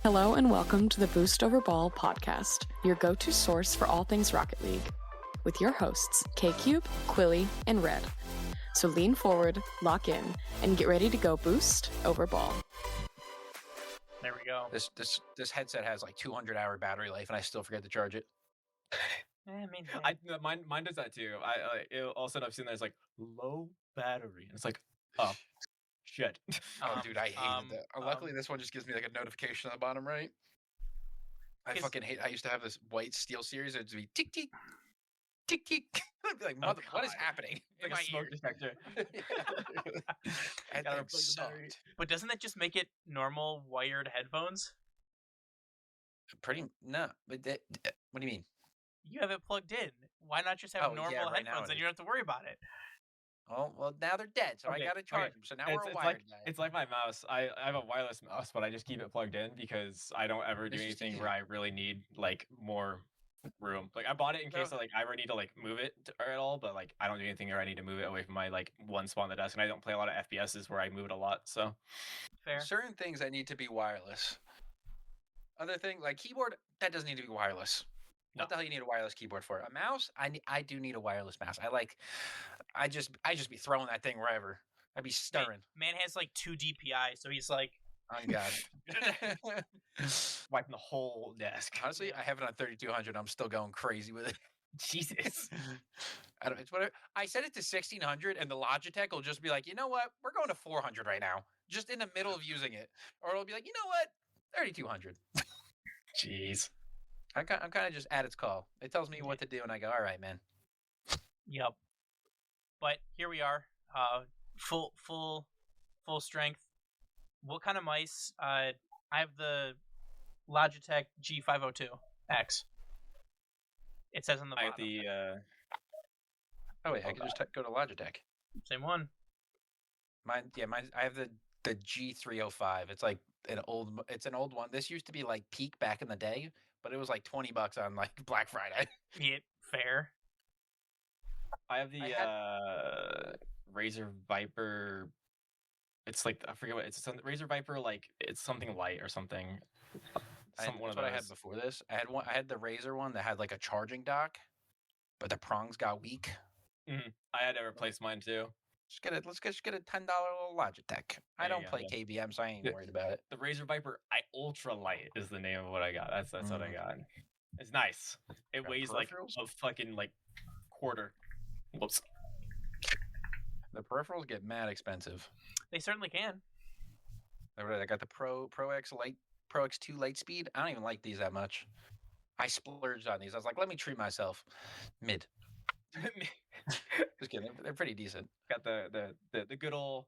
Hello and welcome to the Boost Over Ball podcast, your go-to source for all things Rocket League, with your hosts K-Cube, Quilly, and Red. So lean forward, lock in, and get ready to go Boost Over Ball. There we go. This headset has like 200-hour battery life, and I still forget to charge it. Mine does that too. All of a sudden I've seen that it's like low battery, and it's like, oh shit. Oh, dude, I hated that. Luckily, this one just gives me like a notification on the bottom right. I fucking hate. I used to have this white Steel Series. It'd be tick tick, tick tick. I'd be like, mother, what is happening? Like a smoke detector. And Gotta that plug the battery. sucked. But doesn't that just make it normal wired headphones? No, but what do you mean? You have it plugged in. Why not just have Oh, normal yeah, right now headphones it and you don't have to worry about it? Oh, well, now they're dead, so I gotta charge them. So now we're a wired guy. It's like my mouse. I have a wireless mouse, but I just keep it plugged in because I don't ever do It's just anything where I really need like more room. Like I bought it in case I ever need to like move it at all, but like I don't do anything where I need to move it away from my like one spot on the desk, and I don't play a lot of FPSs where I move it a lot. So Fair. Certain things that need to be wireless. Other things like keyboard that doesn't need to be wireless. No. What the hell you need a wireless keyboard for? A mouse? I do need a wireless mouse. I just be throwing that thing wherever. I'd be stirring. Man has like 2 DPI, so he's like, On God. wiping the whole desk. Honestly, I have it on 3200. I'm still going crazy with it. Jesus. It's whatever. I set it to 1600, and the Logitech will just be like, you know what? We're going to 400 right now, just in the middle of using it, or it'll be like, you know what? 3200. Jeez. I'm kind of just at its call. It tells me what to do, and I go, all right, man. yep. But here we are, full strength. What kind of mice? I have the Logitech G502X. It says on the bottom. I have the Oh wait, I can just go to Logitech. Same one. Mine. I have the G305. It's like an old one. This used to be like peak back in the day, but it was like $20 on like Black Friday. Yeah, fair. I have the Razer Viper. It's like I forget what it's Razer Viper. Like it's something light or something. That's One of what I had those. before this. I had the Razer one that had like a charging dock, but the prongs got weak. I had to replace mine too. Let's just get a $10 little Logitech. I There you don't go, play yeah. KBM, so I ain't Yeah. worried about it. The Razer Viper Ultra Light is the name of what I got. That's what I got. It's nice. It Got weighs like peripherals? a fucking like quarter. Whoops. The peripherals get mad expensive. They certainly can. I got the Pro X2 Lightspeed. I don't even like these that much. I splurged on these. I was like, let me treat myself. Mid. Just kidding. They're pretty decent. Got the good old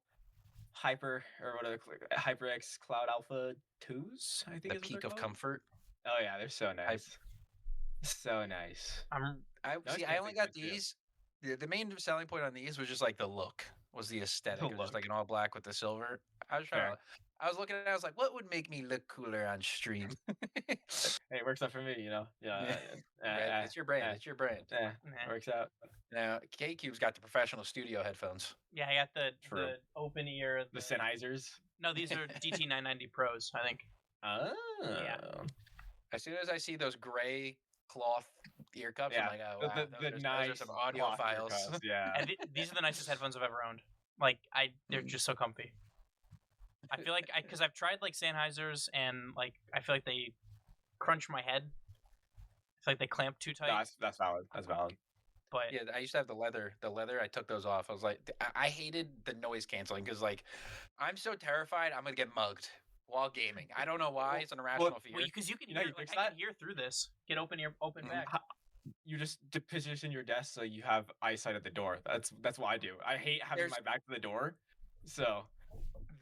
Hyper or whatever HyperX Cloud Alpha 2s, I think The is what peak they're of called. comfort. Oh yeah, they're so nice. So nice. I it's only got pretty good, these. The main selling point on these was just like the look, was the aesthetic. The It was just like look. an all black with the silver. I was looking at it. I was like, what would make me look cooler on stream? Hey, it works out for me, you know. Yeah. It's your brand. It's your brand. Yeah, Nah. works out. Now, K-Cube's got the professional studio headphones. Yeah, I got the True. open ear. The Sennheisers. No, these are DT990 Pros, I think. Oh. As soon as I see those gray cloth ear cups, Yeah. I'm like, oh, wow, The those nice are some audio cloth ear files. cups, yeah. And these are the nicest headphones I've ever owned. Like, they're just so comfy. I feel like, because I've tried like Sennheisers, and like I feel like they crunch my head. I feel like they clamp too tight. No, that's valid. That's valid. But Yeah, I used to have the leather. I took those off. I was like, I hated the noise canceling because, like, I'm so terrified I'm gonna get mugged while gaming. I don't know why. It's an irrational fear. because you can You know, hear, you like, fix I that? can hear through this. Get open back. You just position your desk so you have eyesight at the door. That's what I do. I hate having There's- my back to the door. So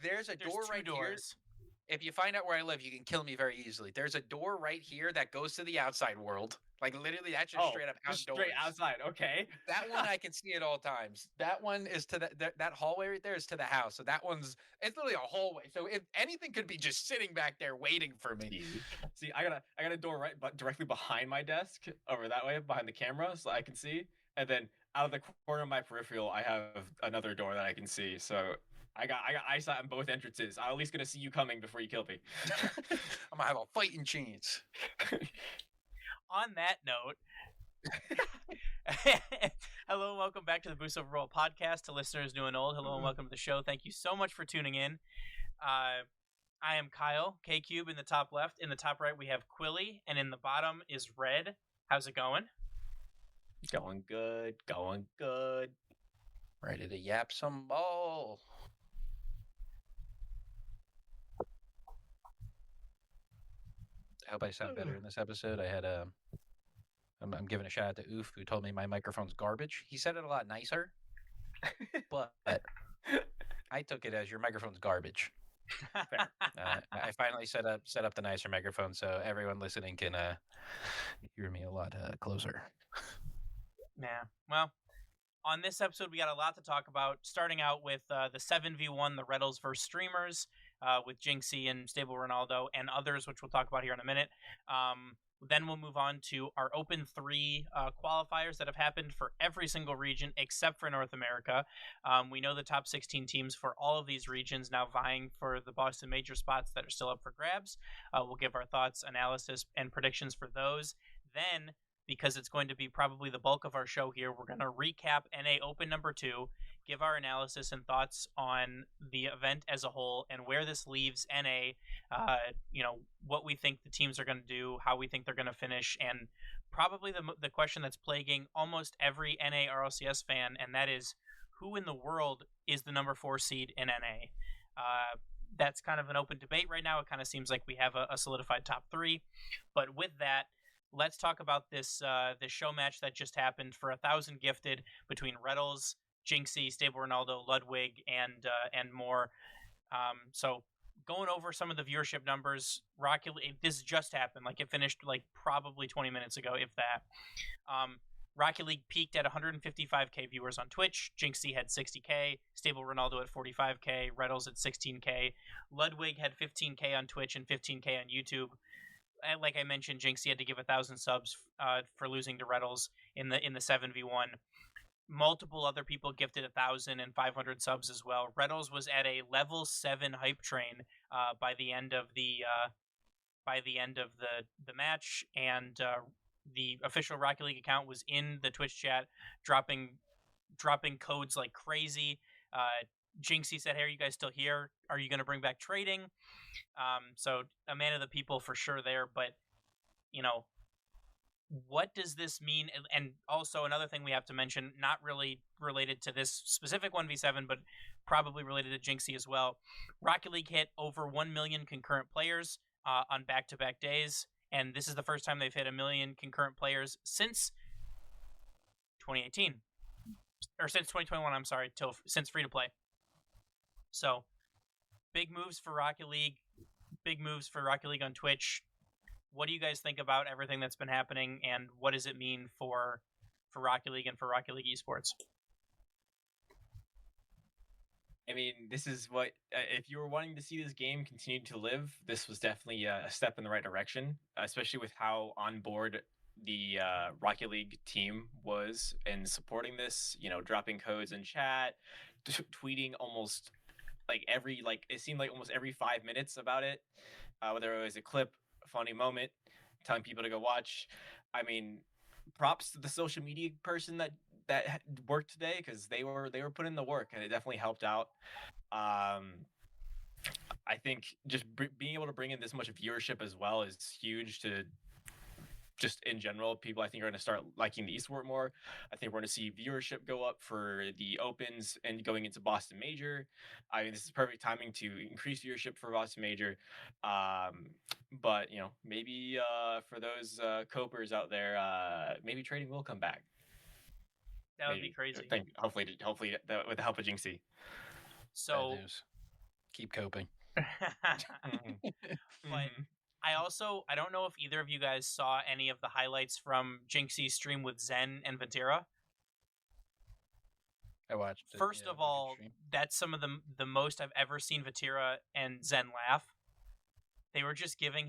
There's a There's door two right doors. here. If you find out where I live, you can kill me very easily. There's a door right here that goes to the outside world. Like, literally, that's just straight up just outdoors. straight outside. Okay. That one I can see at all times. That one is to that hallway right there is to the house. So it's literally a hallway. So if anything could be just sitting back there waiting for me. See, I got a door directly behind my desk over that way, behind the camera, so I can see. And then out of the corner of my peripheral, I have another door that I can see. So I got eyesight on both entrances. I'm at least gonna see you coming before you kill me. I'm gonna have a fighting chance. On that note, hello and welcome back to the Boost Overall podcast. To listeners new and old, hello and welcome to the show. Thank you so much for tuning in. I am Kyle, K-Cube in the top left. In the top right, we have Quilly, and in the bottom is Red. How's it going? Going good. Going good. Ready to yap some ball. I hope I sound better in this episode. I had I'm giving a shout out to Oof, who told me my microphone's garbage. He said it a lot nicer, but I took it as your microphone's garbage. I finally set up the nicer microphone so everyone listening can hear me a lot closer. Yeah. Well, on this episode, we got a lot to talk about. Starting out with the 7v1, the Reddles versus Streamers, with Jinxie and Stable Ronaldo and others, which we'll talk about here in a minute. Then we'll move on to our Open 3 qualifiers that have happened for every single region except for North America. We know the top 16 teams for all of these regions now vying for the Boston Major spots that are still up for grabs. We'll give our thoughts, analysis, and predictions for those. Then, because it's going to be probably the bulk of our show here, we're going to recap NA Open number 2, give our analysis and thoughts on the event as a whole and where this leaves NA, what we think the teams are going to do, how we think they're going to finish, and probably the question that's plaguing almost every NA RLCS fan, and that is, who in the world is the number 4 seed in NA? That's kind of an open debate right now. It kind of seems like we have a solidified top 3, but with that, let's talk about this show match that just happened for 1,000 gifted between Reddles, Jinxie, Stable Ronaldo, Ludwig, and more. So going over some of the viewership numbers, Rocket League, this just happened. Like, it finished like probably 20 minutes ago, if that. Rocket League peaked at 155k viewers on Twitch. Jinxie had 60k. Stable Ronaldo at 45k. Reddles at 16k. Ludwig had 15k on Twitch and 15k on YouTube. And like I mentioned, Jinxie had to give 1,000 subs for losing to Reddles in the 7v1. Multiple other people gifted 1,000 and 500 subs as well. Reddles was at a level 7 hype train by the end of the match, and the official Rocket League account was in the Twitch chat, dropping codes like crazy. Jinxie said, "Hey, are you guys still here? Are you going to bring back trading?" So a man of the people for sure there, but what does this mean? And also another thing we have to mention, not really related to this specific 1v7, but probably related to Jinxie as well. Rocket League hit over 1 million concurrent players on back-to-back days, and this is the first time they've hit 1 million concurrent players since 2018. Or since 2021, I'm sorry, since free-to-play. So, big moves for Rocket League. Big moves for Rocket League on Twitch. What do you guys think about everything that's been happening, and what does it mean for Rocket League and for Rocket League esports? I mean, this is what, if you were wanting to see this game continue to live, this was definitely a step in the right direction, especially with how on board the Rocket League team was in supporting this, dropping codes in chat, tweeting almost it seemed like almost every 5 minutes about it, whether it was a clip, a funny moment, telling people to go watch. I mean, props to the social media person that worked today, because they were putting in the work, and it definitely helped out. I think just being able to bring in this much viewership as well is huge to just in general. People, I think, are going to start liking the esport more. I think we're going to see viewership go up for the Opens and going into Boston Major. I mean, this is perfect timing to increase viewership for Boston Major. But maybe for those copers out there, maybe trading will come back. That would be crazy. Hopefully with the help of Jinxie. So keep coping. But I don't know if either of you guys saw any of the highlights from Jinxie's stream with Zen and Vatira. I watched it. First of all, that's some of the most I've ever seen Vatira and Zen laugh. They were just giving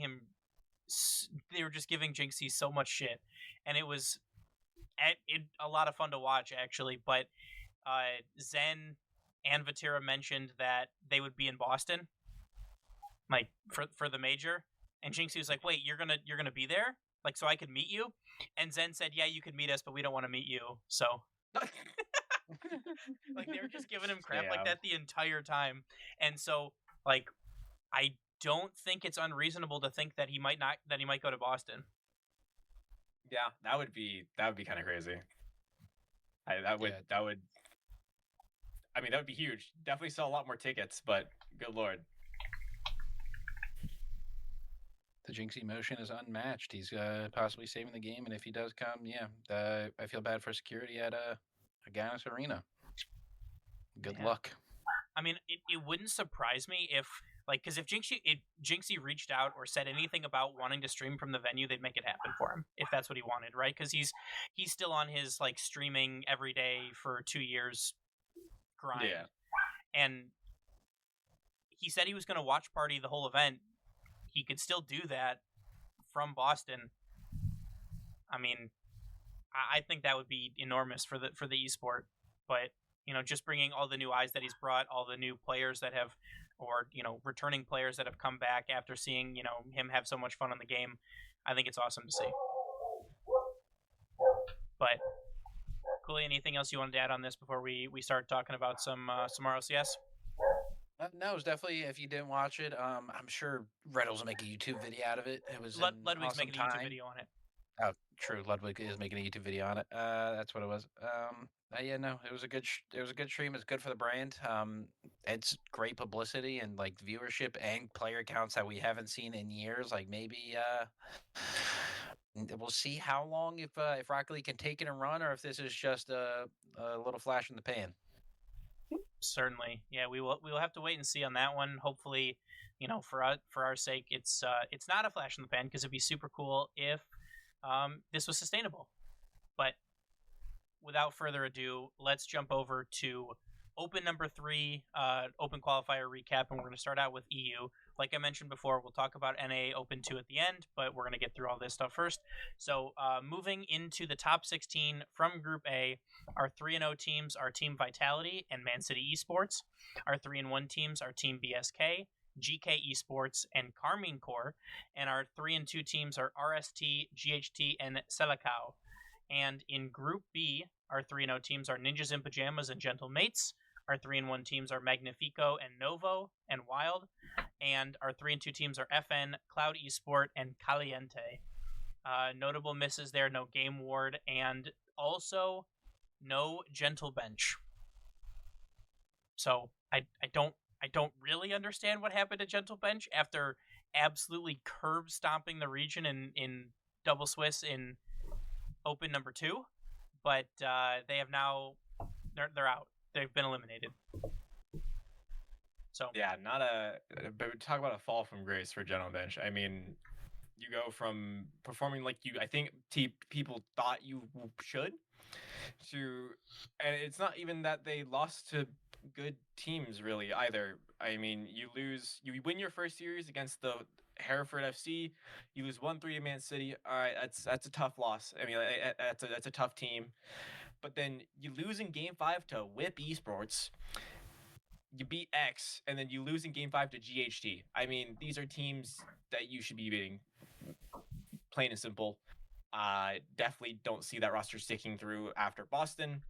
Jinxie so much shit, and it was a lot of fun to watch, actually. But Zen and Vatira mentioned that they would be in Boston, like for the major, and Jinxie was like, "Wait, you're gonna be there? Like, so I could meet you?" And Zen said, "Yeah, you could meet us, but we don't want to meet you." So, like, they were just giving him crap like that the entire time, and so, like, I don't think it's unreasonable to think that he might go to Boston. Yeah, that would be kind of crazy. That would. I mean, that would be huge. Definitely sell a lot more tickets, but good lord. The Jinxie motion is unmatched. He's possibly saving the game, and if he does come, I feel bad for security at Agganis Arena. Good luck. I mean, it wouldn't surprise me if, like, because if Jinxie reached out or said anything about wanting to stream from the venue, they'd make it happen for him if that's what he wanted, right? Because he's still on his like streaming every day for 2 years grind, and he said he was going to watch party the whole event. He could still do that from Boston. I mean, I think that would be enormous for the esport, but just bringing all the new eyes that he's brought, all the new players that have, or returning players that have come back after seeing him have so much fun on the game, I think it's awesome to see. But Cooley, anything else you wanted to add on this before we start talking about some RLCS? No, it was definitely, if you didn't watch it, I'm sure Reddles will make a YouTube video out of it. It was Ludwig's awesome making a YouTube video on it. Oh, true. Ludwig is making a YouTube video on it. That's what it was. No, it was a good stream. It's good for the brand. It's great publicity and like viewership and player counts that we haven't seen in years. Like maybe we'll see how long if Rocket League can take it and run, or if this is just a little flash in the pan. Certainly, yeah. We will have to wait and see on that one. Hopefully, for our sake, it's not a flash in the pan, because it'd be super cool if this was sustainable. But without further ado, let's jump over to Open number 3, Open qualifier recap, and we're going to start out with EU. Like I mentioned before, we'll talk about NA Open 2 at the end, but we're going to get through all this stuff first. So moving into the top 16 from Group A, our 3-0 teams are Team Vitality and Man City Esports. Our 3-1 teams are Team BSK, GK Esports, and Carmine Corps. And our 3-2 teams are RST, GHT, and Selacao. And in Group B, our 3-0 teams are Ninjas in Pajamas and Gentle Mates. Our 3-1 teams are Magnifico and Novo and Wild. And our 3-2 teams are FN, Cloud Esport, and Caliente. Notable misses there, no Game Ward, and also no Gentle Bench. So I don't really understand what happened to Gentle Bench after absolutely curb stomping the region in Double Swiss in Open number 2, but they have now they're out. They've been eliminated. So yeah, but talk about a fall from grace for Gentle Bench. I mean, you go from performing like I think people thought you should, and it's not even that they lost to good teams really either. I mean, you win your first series against the Hereford FC, you lose 1-3 to Man City. All right, that's a tough loss. I mean, that's a tough team. But then you lose in Game 5 to Whip Esports. You beat X, and then you lose in Game 5 to GHT. I mean, these are teams that you should be beating. Plain and simple. Definitely don't see that roster sticking through after Boston.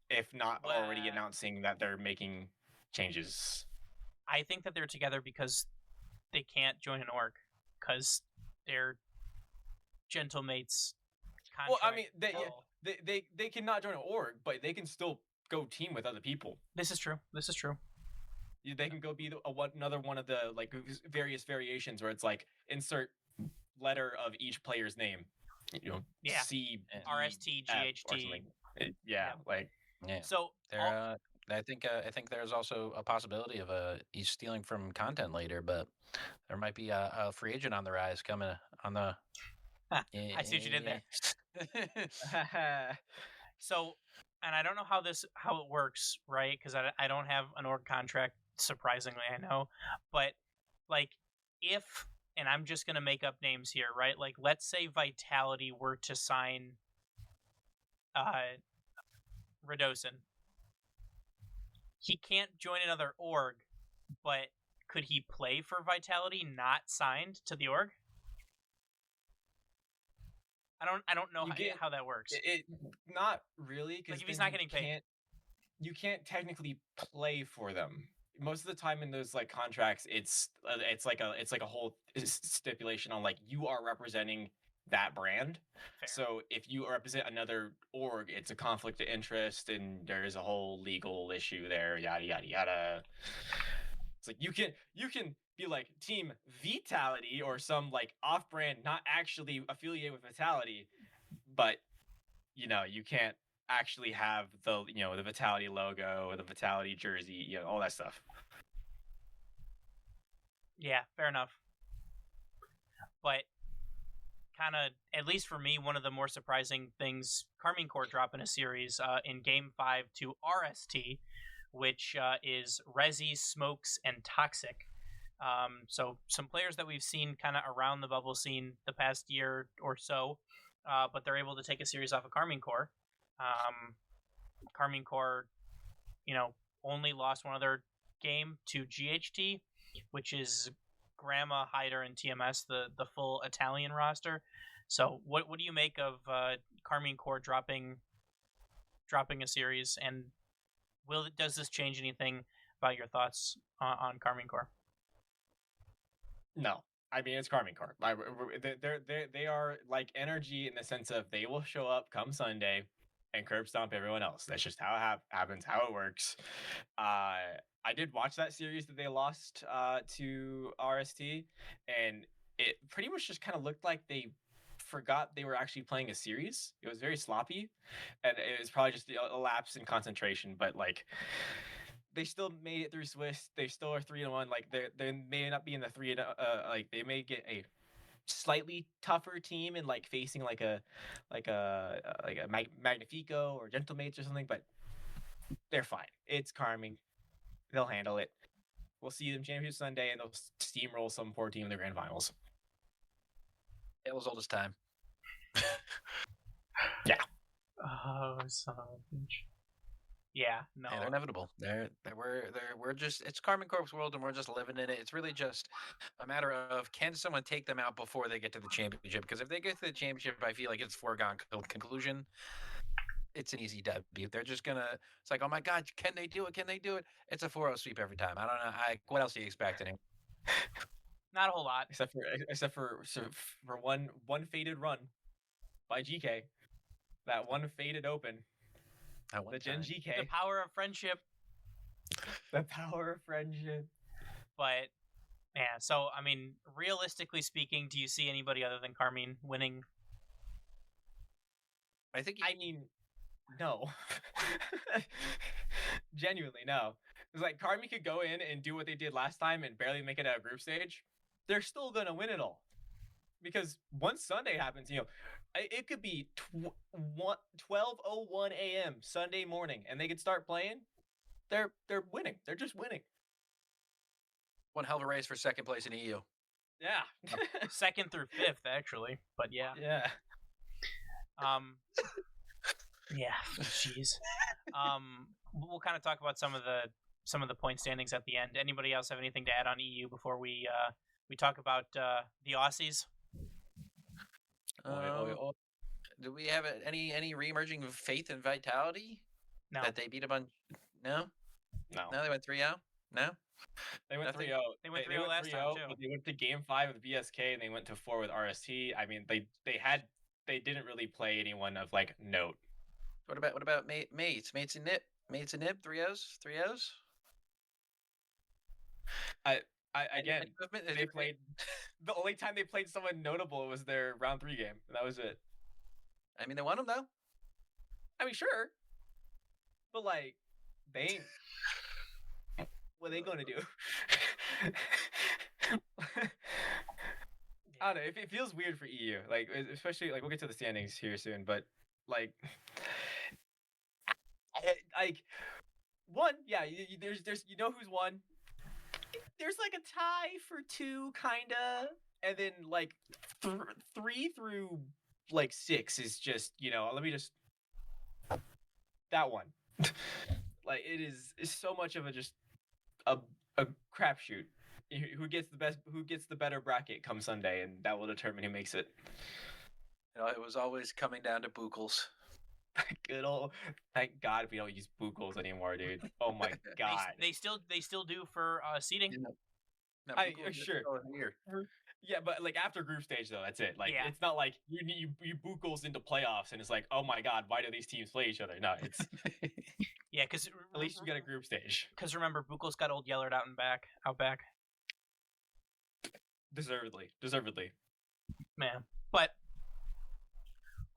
If not already announcing that they're making changes. I think that they're together because they can't join an org because they're Gentle Mates. Well, I mean, they cannot join an org, but they can still go team with other people. This is true. They can go be another one of the like various variations where it's like insert letter of each player's name. C, RST, GHT. So I think there's also a possibility of he's stealing from content later, but there might be a free agent on the rise coming on the. I see what you did there. So, and I don't know how it works, right? Because I don't have an org contract. Surprisingly, I know, but like if, and I'm just gonna make up names here, right? Like let's say Vitality were to sign Radosin. he can't join another org, but could he play for Vitality not signed to the org? I don't know how that works. Not really, because like if he's not getting paid, you can't technically play for them. Most of the time in those like contracts, it's like a whole stipulation on like you are representing that brand. Fair. So if you represent another org, it's a conflict of interest, and there is a whole legal issue there. Yada yada yada. It's like you can be like Team Vitality or some like off-brand, not actually affiliated with Vitality, but you can't actually have the the Vitality logo or the Vitality jersey, all that stuff. Yeah, fair enough. But kind of, at least for me, one of the more surprising things, Karmine Corp dropping a series in Game 5 to RST, which is Resi, Smokes, and Toxic. So some players that we've seen kind of around the bubble scene the past year or so, but they're able to take a series off of Karmine Corp. Karmine Corp, only lost one other game to GHT, which is Grandma, Hyder, and TMS, the full Italian roster. So what do you make of Karmine Corp dropping a series, and does this change anything about your thoughts on Karmine Corp? No, I mean it's Karmine Corp. They are like energy in the sense of they will show up come Sunday and curb stomp everyone else. That's just how it happens, how it works. I did watch that series that they lost to RST, and it pretty much just kind of looked like they forgot they were actually playing a series. It was very sloppy, and it was probably just a lapse in concentration. But like, they still made it through Swiss. They still are 3-1. Like they may not be in the 3. Like they may get a slightly tougher team and like facing like a Magnifico or Gentlemates or something, but they're fine. It's Karmine. They'll handle it. We'll see them Championship Sunday, and they'll steamroll some poor team in the grand finals. It was old as time. Yeah. Oh, son of a bitch. Yeah, no. They're inevitable. We're just, it's Karmine Corp's world, and we're just living in it. It's really just a matter of, can someone take them out before they get to the championship? Because if they get to the championship, I feel like it's foregone conclusion. It's an easy W. They're just gonna. It's like, oh my God, can they do it? Can they do it? It's a 4-0 sweep every time. I don't know. What else do you expect? Not a whole lot, except for one faded run by GK, that one faded open. The Gen GK. The power of friendship. The power of friendship. But yeah, so I mean, realistically speaking, do you see anybody other than Karmine winning? I mean, no. Genuinely, no. It's like Karmine could go in and do what they did last time and barely make it out of group stage. They're still gonna win it all, because once Sunday happens, it could be 12:01 a.m. Sunday morning, and they could start playing. They're winning. They're just winning. One hell of a race for second place in EU. Yeah, second through fifth actually, but yeah. Yeah. Yeah. Jeez. We'll kind of talk about some of the point standings at the end. Anybody else have anything to add on EU before we talk about the Aussies? Do we have any re-emerging Faith and Vitality? No. That they beat a bunch? No? No. No, they went 3-0? No? They went 3-0. They went 3-0 last time, too. But they went to Game 5 with BSK, and they went to 4 with RST. I mean, they didn't really play anyone of like note. What about Mates? Mates and Nip? Mates and Nip? 3-0s? 3-0s? Again, they played. The only time they played someone notable was their round 3 game. That was it. I mean, they won them though. I mean, sure, but like, they ain't. What are they gonna do? I don't know. It feels weird for EU, like especially like we'll get to the standings here soon, but like one, yeah, there's who's won. There's like a tie for 2, kinda, and then like 3 through like 6 is just let me just that one. Like it's so much of a crapshoot. Who gets the better bracket come Sunday, and that will determine who makes it. It was always coming down to Buchels. Good old, thank God we don't use Buchels anymore, dude. Oh my God. They still do for seeding. No, sure. Yeah, but like after group stage though, that's it. Like it's not like you Buchels into playoffs and it's like, oh my God, why do these teams play each other? No, it's yeah, because at least you get a group stage. Because remember, Buchels got old Yellard out back. Deservedly, man. But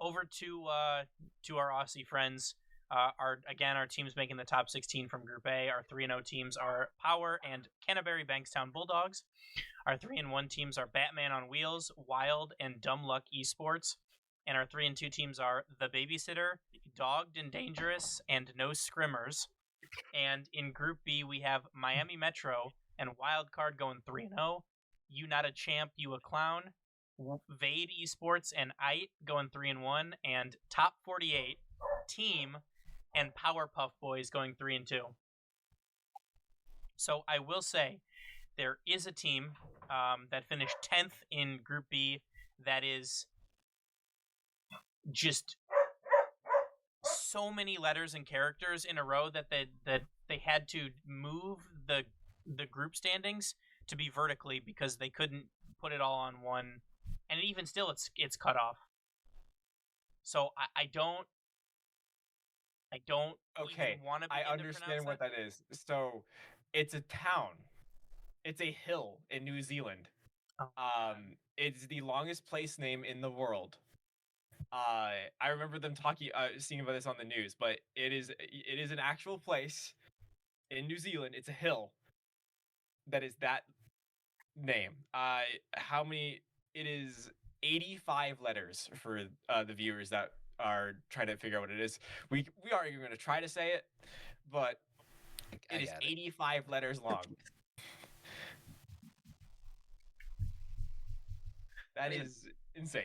over to our Aussie friends. Our teams making the top 16 from Group A. Our 3-0 teams are Power and Canterbury Bankstown Bulldogs. Our 3-1 teams are Batman on Wheels, Wild, and Dumb Luck Esports. And our 3-2 teams are The Babysitter, Dogged and Dangerous, and No Scrimmers. And in Group B, we have Miami Metro and Wildcard going 3-0. You Not a Champ, You a Clown. Vade Esports and IT going 3-1. And Top 48 Team and Powerpuff Boys going 3-2. So I will say there is a team that finished 10th in Group B that is just so many letters and characters in a row that they had to move the group standings to be vertically because they couldn't put it all on one, and even still it's cut off. So I don't okay, want to. I understand what that is. So it's a town. It's a hill in New Zealand. Oh. It's the longest place name in the world. I remember them seeing about this on the news, but it is an actual place in New Zealand. It's a hill that is that name. How many? It is 85 letters for the viewers that are trying to figure out what it is. We aren't even going to try to say it, but it is 85 letters long. That is insane.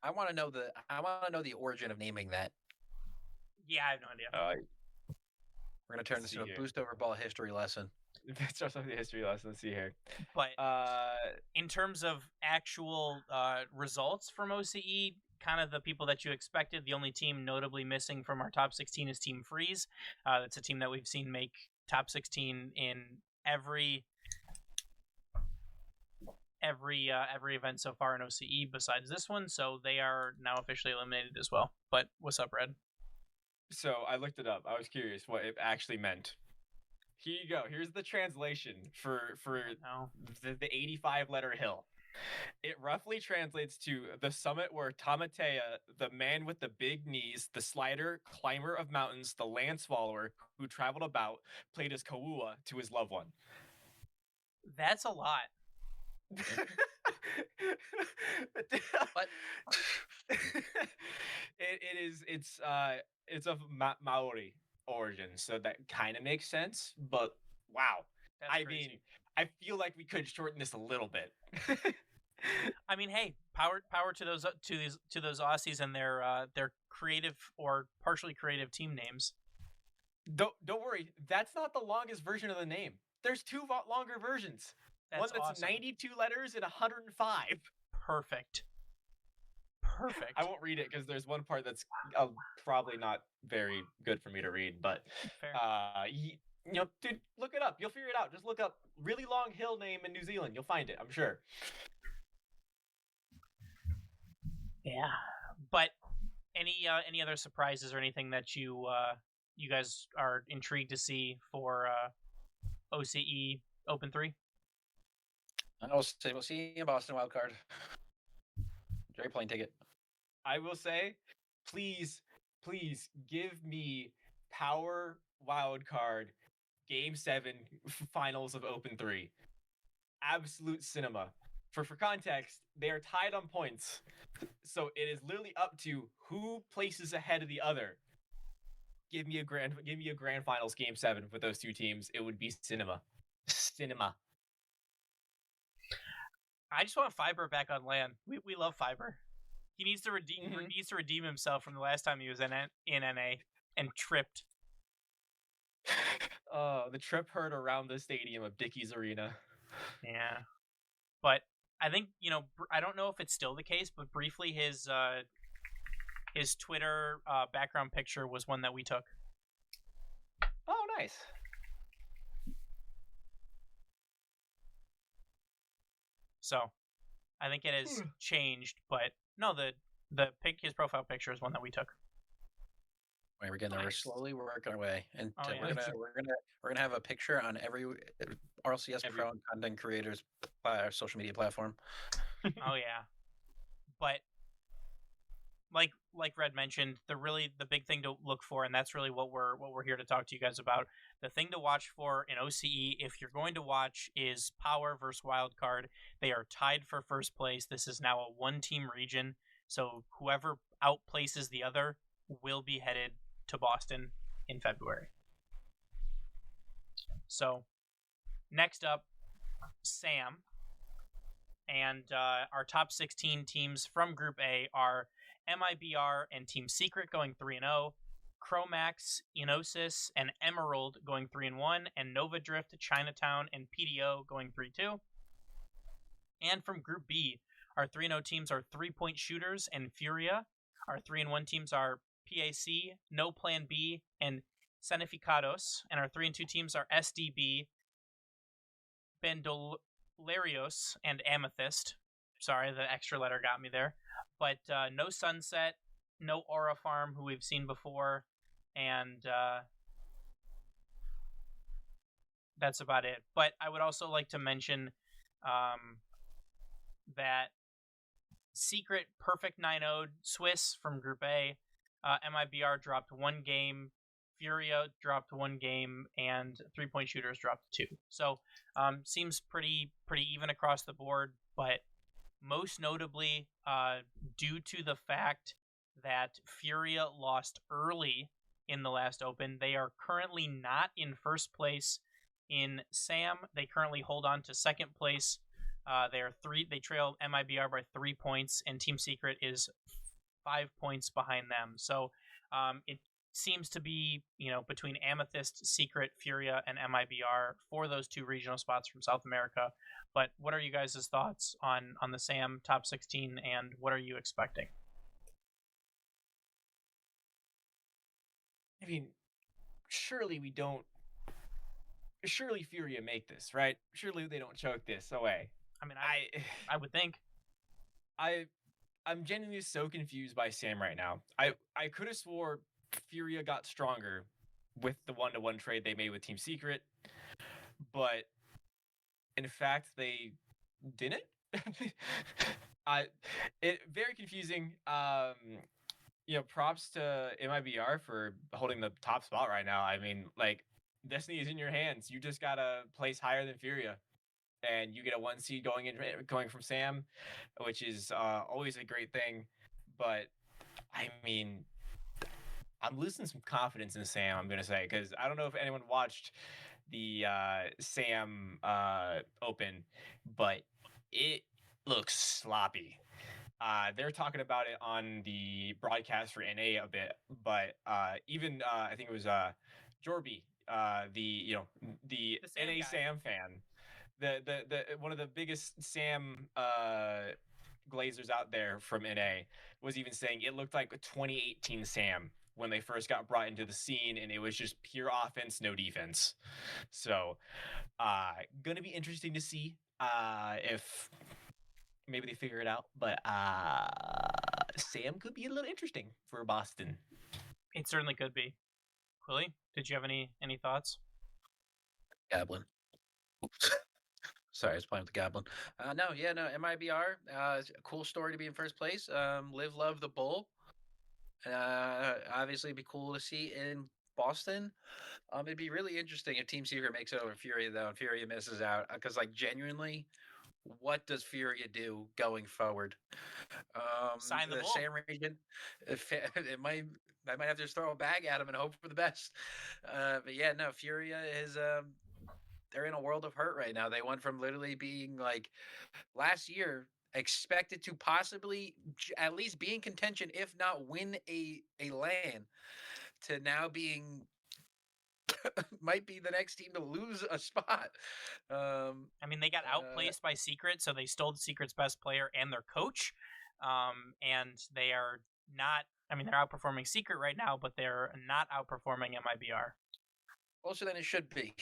I want to know the origin of naming that. Yeah, I have no idea. We're gonna turn this into a boost over ball history lesson. Let's start off the history lesson. Let's see here. But in terms of actual results from OCE, kind of the people that you expected. The only team notably missing from our top 16 is Team Freeze. That's a team that we've seen make top 16 in every event so far in OCE besides this one, so they are now officially eliminated as well. But what's up, Red? So I looked it up. I was curious what it actually meant. Here you go. Here's the translation for the 85-letter hill. It roughly translates to the summit where Tamatea, the man with the big knees, the slider, climber of mountains, the land swallower who traveled about, played as Kaua to his loved one. That's a lot. What? It's of Maori origin, so that kind of makes sense. But wow, that's crazy. Mean, I feel like we could shorten this a little bit. I mean, hey, power to those Aussies and their creative or partially creative team names. Don't worry, that's not the longest version of the name. There's two longer versions. One that's awesome. 92 letters and 105. Perfect. I won't read it because there's one part that's probably not very good for me to read. But fair. Dude, look it up. You'll figure it out. Just look up really long hill name in New Zealand. You'll find it, I'm sure. Yeah, but any other surprises or anything that you guys are intrigued to see for OCE Open 3? We'll see you in Boston wildcard. Jerry plane ticket. I will say, please give me Power wildcard Game 7 finals of Open 3. Absolute cinema. For context, they are tied on points. So it is literally up to who places ahead of the other. Give me a grand finals Game 7 with those two teams. It would be cinema. Cinema. I just want Fiber back on land. We love Fiber. He needs to redeem himself from the last time he was in NA and tripped. the trip hurt around the stadium of Dickies Arena. Yeah, but I think I don't know if it's still the case, but briefly his Twitter background picture was one that we took. Oh, nice. So, I think it has changed, but no, his profile picture is one that we took. We're getting there. We're slowly working our way, and yeah. we're gonna have a picture on every RLCS Pro and content creators social media platform. Oh yeah, but like Red mentioned, the big thing to look for, and that's really what we're here to talk to you guys about. The thing to watch for in OCE, if you're going to watch, is Power versus Wildcard. They are tied for first place. This is now a one-team region, so whoever outplaces the other will be headed to Boston in February. So, next up, Sam. And our top 16 teams from Group A are MIBR and Team Secret going 3-0, Chromax, Enosis, and Emerald going 3-1, and Nova Drift, Chinatown, and PDO going 3-2. And from Group B, our 3-0 teams are 3 Point Shooters and Furia. Our 3-1 teams are PAC, No Plan B, and Sanificados. And our 3-2 teams are SDB, Bandolerios, and Amethyst. Sorry, the extra letter got me there. But no Sunset, no Aura Farm, who we've seen before, and that's about it. But I would also like to mention that Secret Perfect 9-0'd Swiss from Group A, MIBR dropped 1 game, Furia dropped 1 game, and 3 Point Shooters dropped 2. So seems pretty even across the board, but most notably due to the fact that Furia lost early in the last Open, they are currently not in first place in SAM. They currently hold on to second place. They trail MIBR by 3 points, and Team Secret is 5 points behind them. So it seems to be, between Amethyst, Secret, Furia, and MIBR for those 2 regional spots from South America. But what are you guys' thoughts on the SAM top 16, and what are you expecting? I mean, surely Furia make this, right? Surely they don't choke this away. I mean, I would think. I'm genuinely so confused by SAM right now. I could have swore Furia got stronger with the 1-to-1 trade they made with Team Secret, but in fact they didn't. Very confusing. Props to MIBR for holding the top spot right now. I mean, like, Destiny is in your hands. You just gotta place higher than Furia, and you get a 1 seed going from SAM, which is always a great thing. But I mean, I'm losing some confidence in SAM, I'm gonna say, because I don't know if anyone watched the SAM Open, but it looks sloppy. They're talking about it on the broadcast for NA a bit, but even I think it was Jorby, the NA guy. SAM fan, the one of the biggest SAM glazers out there from NA, was even saying it looked like a 2018 SAM when they first got brought into the scene, and it was just pure offense, no defense. So gonna be interesting to see if maybe they figure it out, but SAM could be a little interesting for Boston. It certainly could be. Quilly, did you have any thoughts? Goblin. Sorry, I was playing with the Goblin. No, MIBR, a cool story to be in first place. Live, love the bull. Obviously, it'd be cool to see in Boston. It'd be really interesting if Team Secret makes it over Furia, though, and Furia misses out. Because, genuinely, what does Furia do going forward? Sign the bull. SAM region, I might have to just throw a bag at him and hope for the best. But yeah, no, Furia is they're in a world of hurt right now. They went from literally being last year expected to possibly at least be in contention, if not win a LAN, to now being might be the next team to lose a spot. I mean, they got outplaced by Secret, so they stole Secret's best player and their coach. And they are not. I mean, they're outperforming Secret right now, but they're not outperforming MIBR. Closer than it should be.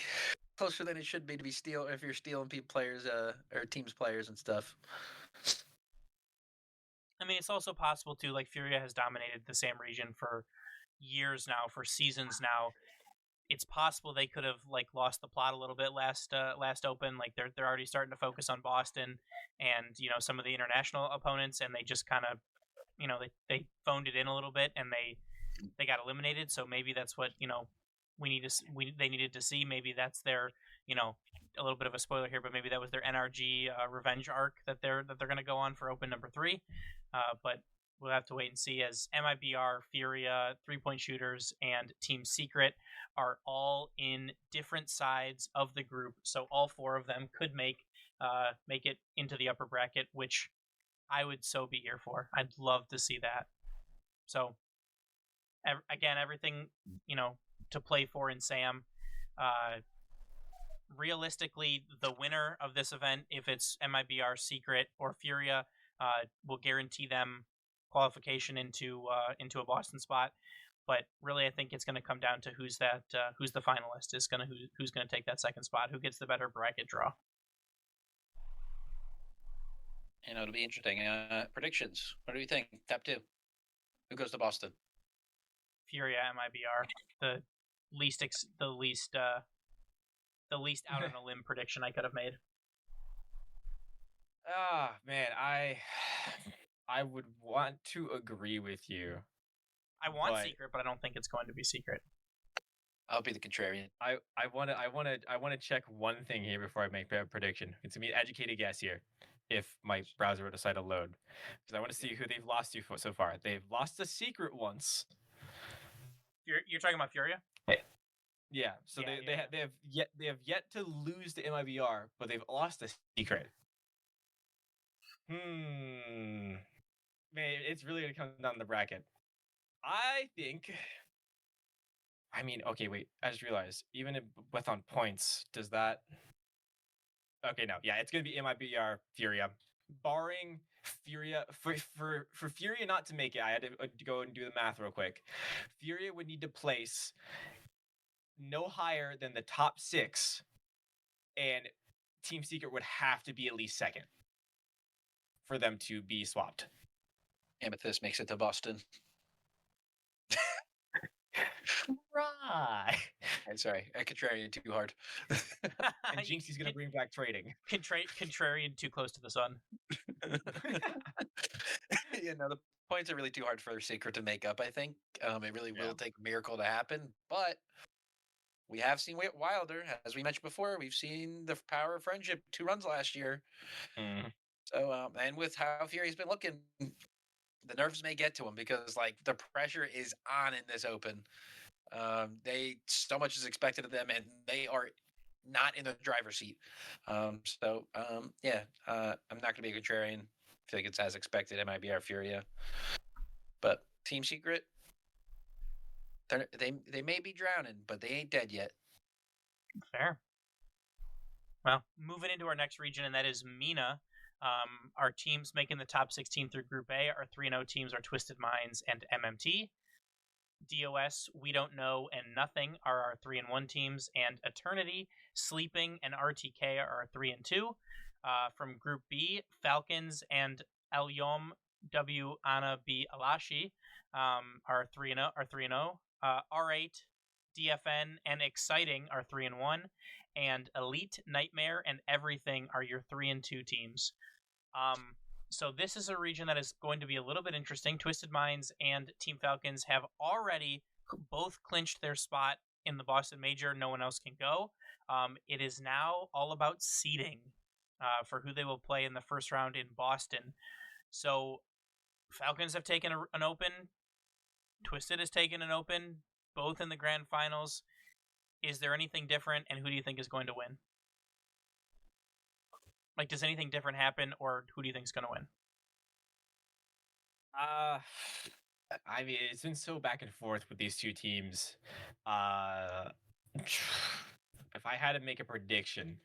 Closer than it should be to be if you're stealing players or teams players and stuff. I mean, it's also possible too. Like Furia has dominated the SAM region for years now, for seasons now. It's possible they could have like lost the plot a little bit last open. Like they're already starting to focus on Boston and some of the international opponents, and they just kind of they phoned it in a little bit and they got eliminated. So maybe that's what they needed to see. Maybe that's their a little bit of a spoiler here, but maybe that was their NRG revenge arc that they're going to go on for open number 3. But we'll have to wait and see, as MIBR, Furia, 3-point shooters, and Team Secret are all in different sides of the group. So all 4 of them could make it into the upper bracket, which I would so be here for. I'd love to see that. So again, everything to play for in SAM. Realistically, the winner of this event, if it's MIBR, Secret, or Furia, will guarantee them qualification into a Boston spot. But really, I think it's going to come down to who's the finalist, who's going to take that second spot, who gets the better bracket draw. It'll be interesting. Predictions. What do you think? Top 2. Who goes to Boston? Furia, MIBR. The least out on a limb prediction I could have made. Man, I would want to agree with you. I want Secret, but I don't think it's going to be Secret. I'll be the contrarian. I want to check one thing here before I make a prediction. It's gonna be an educated guess here, if my browser would decide to load, because I want to see who they've lost to so far. They've lost to Secret once. You're talking about Furia? Yeah. So they have yet to lose to MIBR, but they've lost to Secret. Man, it's really gonna come down to the bracket. I think. I mean, okay, wait. I just realized, even with on points, does that? Okay, no, yeah, it's gonna be MIBR Furia, barring Furia for Furia not to make it. I had to go and do the math real quick. Furia would need to place no higher than the top 6, and Team Secret would have to be at least second for them to be swapped. Amethyst makes it to Boston. Right. I'm sorry, I contrarian too hard. And Jinxie's gonna bring back trading. Contrarian too close to the sun. The points are really too hard for Secret to make up, I think. It really will take a miracle to happen, but we have seen Wilder, as we mentioned before. We've seen the power of friendship 2 runs last year. So, and with how Fury's been looking, the nerves may get to him, because the pressure is on in this open. So much is expected of them, and they are not in the driver's seat. I'm not going to be a contrarian. I feel like it's as expected. MIBR Furia, but Team Secret, they may be drowning, but they ain't dead yet. Fair. Well, moving into our next region, and that is MENA. Our teams making the top 16 through Group A, our 3-0 teams are Twisted Minds and MMT. DOS, We Don't Know, and Nothing are our 3-1 teams, and Eternity, Sleeping, and RTK are our 3-2. From Group B, Falcons and El Yom W Ana B Alashi are 3-0. R8, DFN, and Exciting are 3-1, and Elite, Nightmare, and Everything are your 3-2 teams. So this is a region that is going to be a little bit interesting. Twisted Minds and Team Falcons have already both clinched their spot in the Boston Major. No one else can go. It is now all about seeding for who they will play in the first round in Boston. So Falcons have taken an open. Twisted has taken an open, both in the grand finals. Is there anything different, and who do you think is going to win? Does anything different happen, or who do you think is going to win? I mean, it's been so back and forth with these two teams. I had to make a prediction,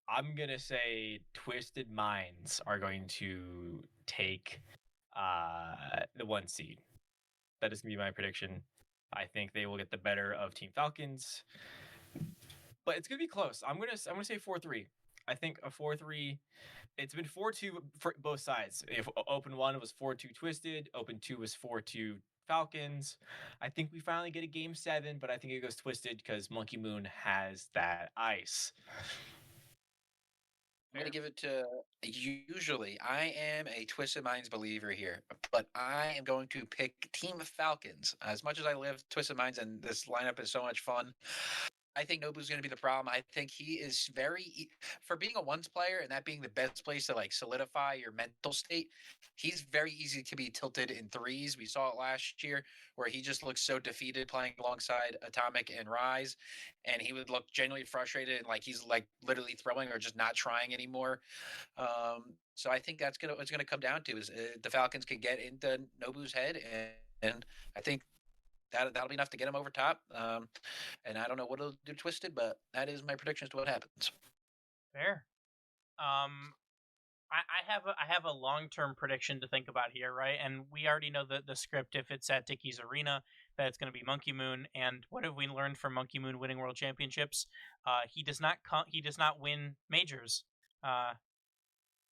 I'm gonna say Twisted Minds are going to take the 1 seed. That is gonna be my prediction. I think they will get the better of Team Falcons, but it's gonna be close. I'm gonna say 4-3. I think a 4-3. It's been 4-2 for both sides. If Open 1 was 4-2 Twisted, Open 2 was 4-2 Falcons. I think we finally get a Game 7, but I think it goes Twisted because Monkey Moon has that ice. I'm going to give it to, usually, I am a Twisted Minds believer here, but I am going to pick Team Falcons. As much as I love Twisted Minds and this lineup is so much fun, I think Nobu's going to be the problem. I think he is for being a ones player and that being the best place to like solidify your mental state, he's very easy to be tilted in threes. We saw it last year where he just looked so defeated playing alongside Atomic and Rise, and he would look genuinely frustrated, like he's like literally throwing or just not trying anymore. So I think what's gonna come down to is the Falcons can get into Nobu's head, and I think that'll be enough to get him over top. And I don't know what it'll do Twisted, but that is my prediction as to what happens. Fair. I have a long-term prediction to think about here, right? And we already know the script. If it's at Dickies Arena, that it's going to be Monkey Moon. And what have we learned from Monkey Moon winning world championships? He does not win majors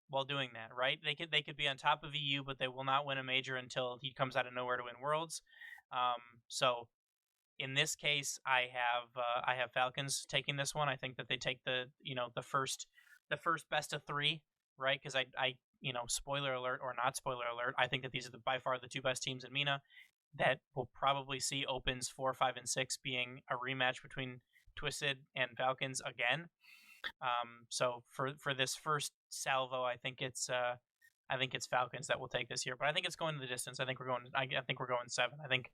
while doing that, right? They could be on top of EU, but they will not win a major until he comes out of nowhere to win worlds. So in this case, I have Falcons taking this one. I think that they take the first best of 3, right? Because I spoiler alert or not spoiler alert, I think that these are by far the 2 best teams in MENA. That will probably see Opens 4, 5, and 6 being a rematch between Twisted and Falcons again. So for this first salvo, I think it's Falcons that will take this year, but I think it's going to the distance. I think we're going 7. I think,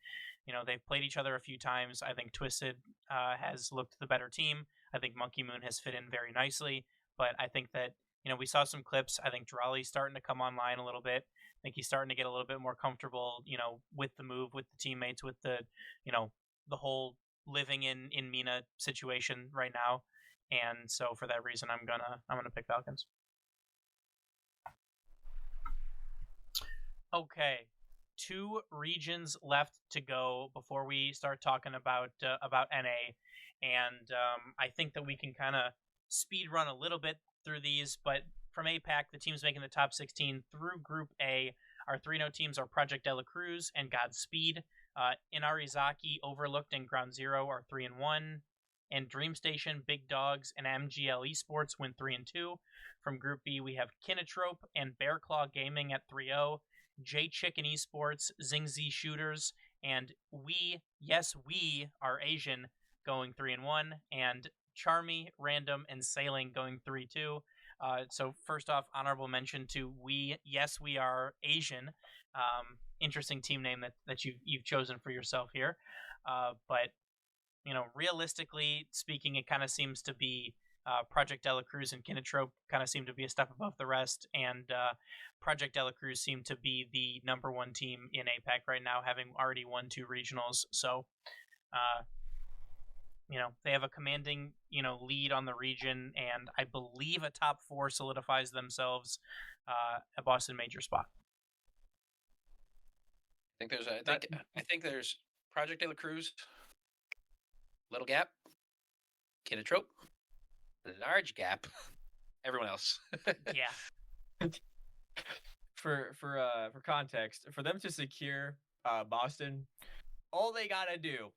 they've played each other a few times. I think Twisted has looked the better team. I think Monkey Moon has fit in very nicely, but I think that, we saw some clips. I think Drali's starting to come online a little bit. I think he's starting to get a little bit more comfortable, with the move, with the teammates, with the, the whole living in MENA situation right now. And so for that reason, I'm gonna pick Falcons. Okay, 2 regions left to go before we start talking about NA, and I think that we can kind of speed run a little bit through these. But from APAC, the teams making the top 16 through Group A, our 3-0 teams are Project De La Cruz and Godspeed. Inarizaki, Overlooked, and Ground Zero are 3-1. And Dream Station, Big Dogs, and MGL Esports win 3-2. From Group B, we have Kinotrope and Bear Claw Gaming at 3-0. J Chicken Esports, Zingzi Shooters, and we are Asian going 3-1, and Charmy, Random, and Sailing going 3-2. So first off, honorable mention to we are Asian. Interesting team name that you've chosen for yourself here. But realistically speaking, it kind of seems to be Project De La Cruz and Kinotrope kind of seem to be a step above the rest, and Project De La Cruz seem to be the number 1 team in APAC right now, having already won 2 regionals. So, they have a commanding, lead on the region, and I believe a top 4 solidifies themselves a Boston major spot. I think there's Project De La Cruz, Little Gap, Kinotrope, Large Gap, everyone else. Yeah. For context, for them to secure Boston, all they gotta do,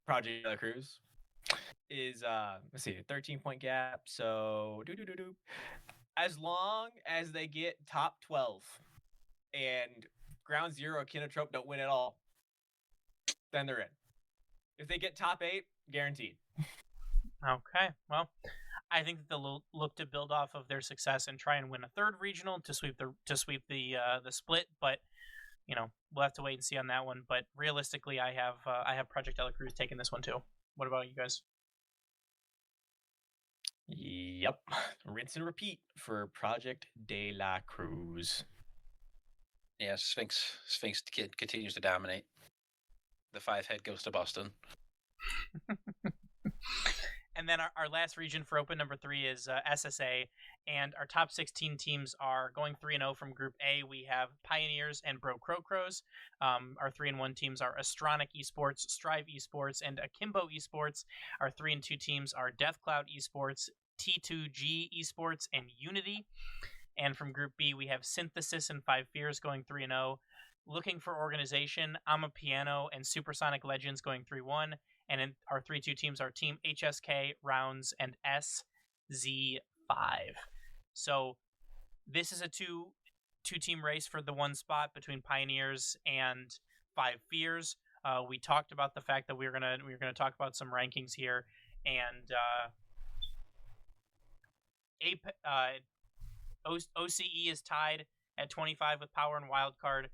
Project De La Cruz, is let's see, 13-point gap. So as long as they get top 12 and Ground Zero, Kinotrope don't win at all, then they're in. If they get top 8, guaranteed. Okay, well, I think that they'll look to build off of their success and try and win a 3rd regional to sweep the split. But we'll have to wait and see on that one. But realistically, I have Project De La Cruz taking this one too. What about you guys? Yep, rinse and repeat for Project De La Cruz. Yeah, Sphinx kid continues to dominate. The 5 head goes to Boston. And then our last region for open number 3 is SSA, and our top 16 teams are going 3-0 from Group A. We have Pioneers and Bro Crocros. Our 3-1 teams are Astronic Esports, Strive Esports, and Akimbo Esports. Our 3-2 teams are Deathcloud Esports, T2G Esports, and Unity. And from Group B, we have Synthesis and Five Fears going 3-0. Looking for organization, Amapiano and Supersonic Legends going 3-1. And in our 3-2 teams are Team HSK, Rounds, and SZ5. So this is a two-team race for the one spot between Pioneers and Five Fears. We talked about the fact that we're gonna talk about some rankings here, and OCE is tied at 25 with Power and Wildcard.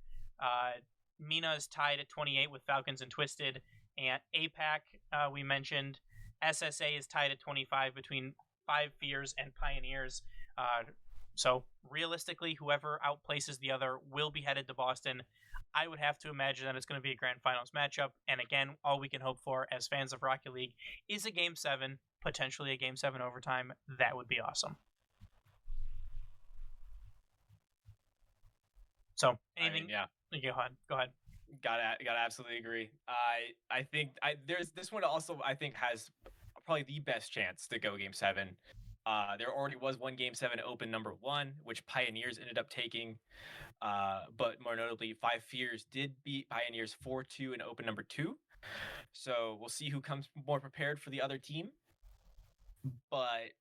Mina is tied at 28 with Falcons and Twisted. And APAC, we mentioned. SSA is tied at 25 between Five Fears and Pioneers. So realistically, whoever outplaces the other will be headed to Boston. I would have to imagine that it's going to be a grand finals matchup. And again, all we can hope for as fans of Rocket League is a Game 7, potentially a Game 7 overtime. That would be awesome. So anything? Yeah. Go ahead. Gotta absolutely agree. I think there's this one also I think has probably the best chance to go Game 7. There already was one Game 7 open number 1, which Pioneers ended up taking. But more notably, Five Fears did beat Pioneers 4-2 in open number 2. So we'll see who comes more prepared for the other team. But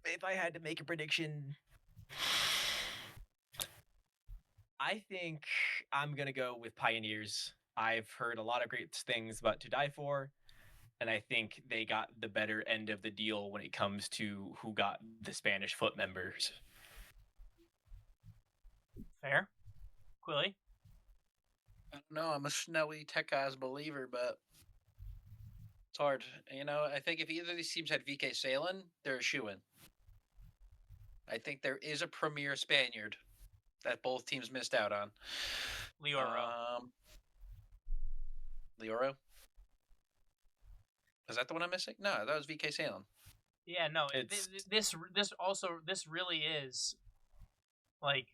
if I had to make a prediction, I think I'm going to go with Pioneers. I've heard a lot of great things about To Die For, and I think they got the better end of the deal when it comes to who got the Spanish foot members. Fair. Quilly? I don't know. I'm a Snowy Tech Eyes believer, but it's hard. I think if either of these teams had VK Salen, they're a shoo-in. I think there is a premier Spaniard that both teams missed out on. Lioro. Lioro? Is that the one I'm missing? No, that was VK Salem. Yeah, no. This really is like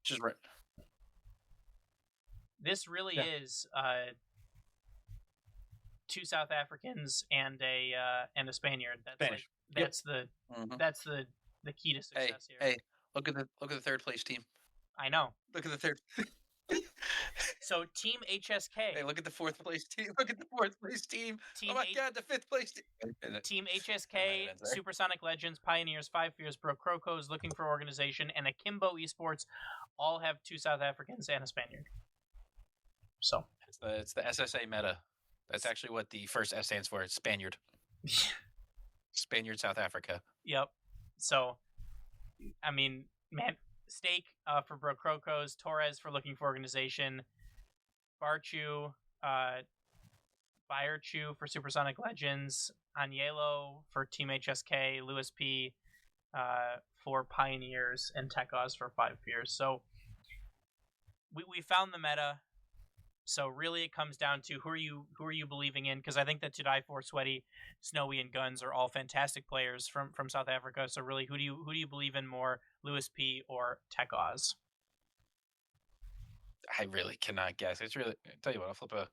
just right. This really is two South Africans and a Spaniard. That's the key to success here. Hey, look at the third place team. I know. Look at the third. So Team HSK. Hey, look at the fourth place team. Look at the fourth place team. Oh my God, the fifth place team. Team HSK, Supersonic Legends, Pioneers, Five Fears, Bro Crocos, Looking for Organization, and Akimbo Esports all have two South Africans and a Spaniard. So it's the SSA meta. That's actually what the first S stands for. It's Spaniard. Spaniard, South Africa. Yep. So, I mean, man. Stake for Bro Crocos, Torres for Looking for Organization, Barchu, Bayerchu for Supersonic Legends, Agnello for Team HSK, Lewis P for Pioneers, and Tekos for Five Fears. So we found the meta. So really, it comes down to who are you believing in? Because I think that To Die For, Sweaty, Snowy, and Guns are all fantastic players from South Africa. So really, who do you believe in more, Lewis P or Tekos? I really cannot guess. It's really. I tell you what, I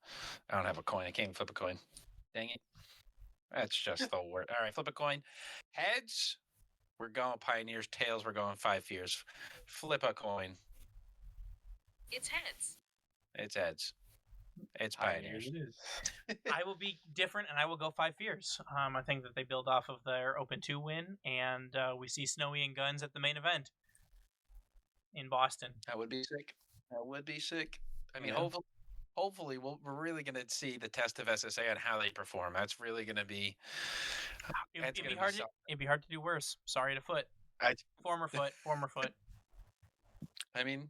don't have a coin. I can't even flip a coin. Dang it. That's just the word. All right, flip a coin. Heads, we're going Pioneers. Tails, we're going Five Fears. Flip a coin. It's heads. It's heads. It's Pioneers. I will be different, and I will go Five Fears. I think that they build off of their Open 2 win, and we see Snowy and Guns at the main event in Boston. That would be sick. I mean, hopefully we're really going to see the test of SSA and how they perform. That's really going to be... It'd be hard to do worse. Sorry to Foot. Former Foot. I mean...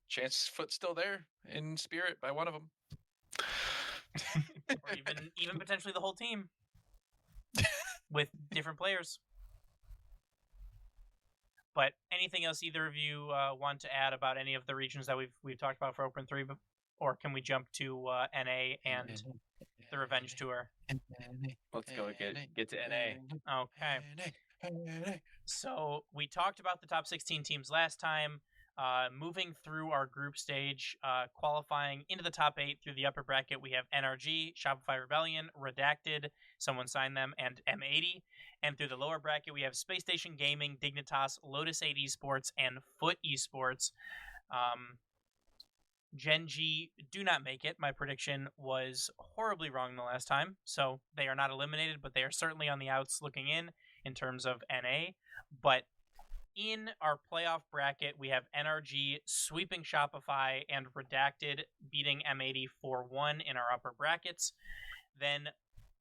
Chance's foot's still there in spirit by one of them. Or even potentially the whole team with different players. But anything else either of you want to add about any of the regions that we've talked about for Open 3, or can we jump to NA and the Revenge Tour. Let's go get to NA. Okay. So we talked about the top 16 teams last time. Moving through our group stage, qualifying into the top 8 through the upper bracket, we have NRG, Shopify Rebellion, Redacted, someone signed them, and M80. And through the lower bracket, we have Space Station Gaming, Dignitas, Lotus 8 Esports, and Foot Esports. Gen G do not make it. My prediction was horribly wrong the last time, so they are not eliminated, but they are certainly on the outs looking in terms of NA. But in our playoff bracket, we have NRG sweeping Shopify and Redacted beating M80 4-1 in our upper brackets. Then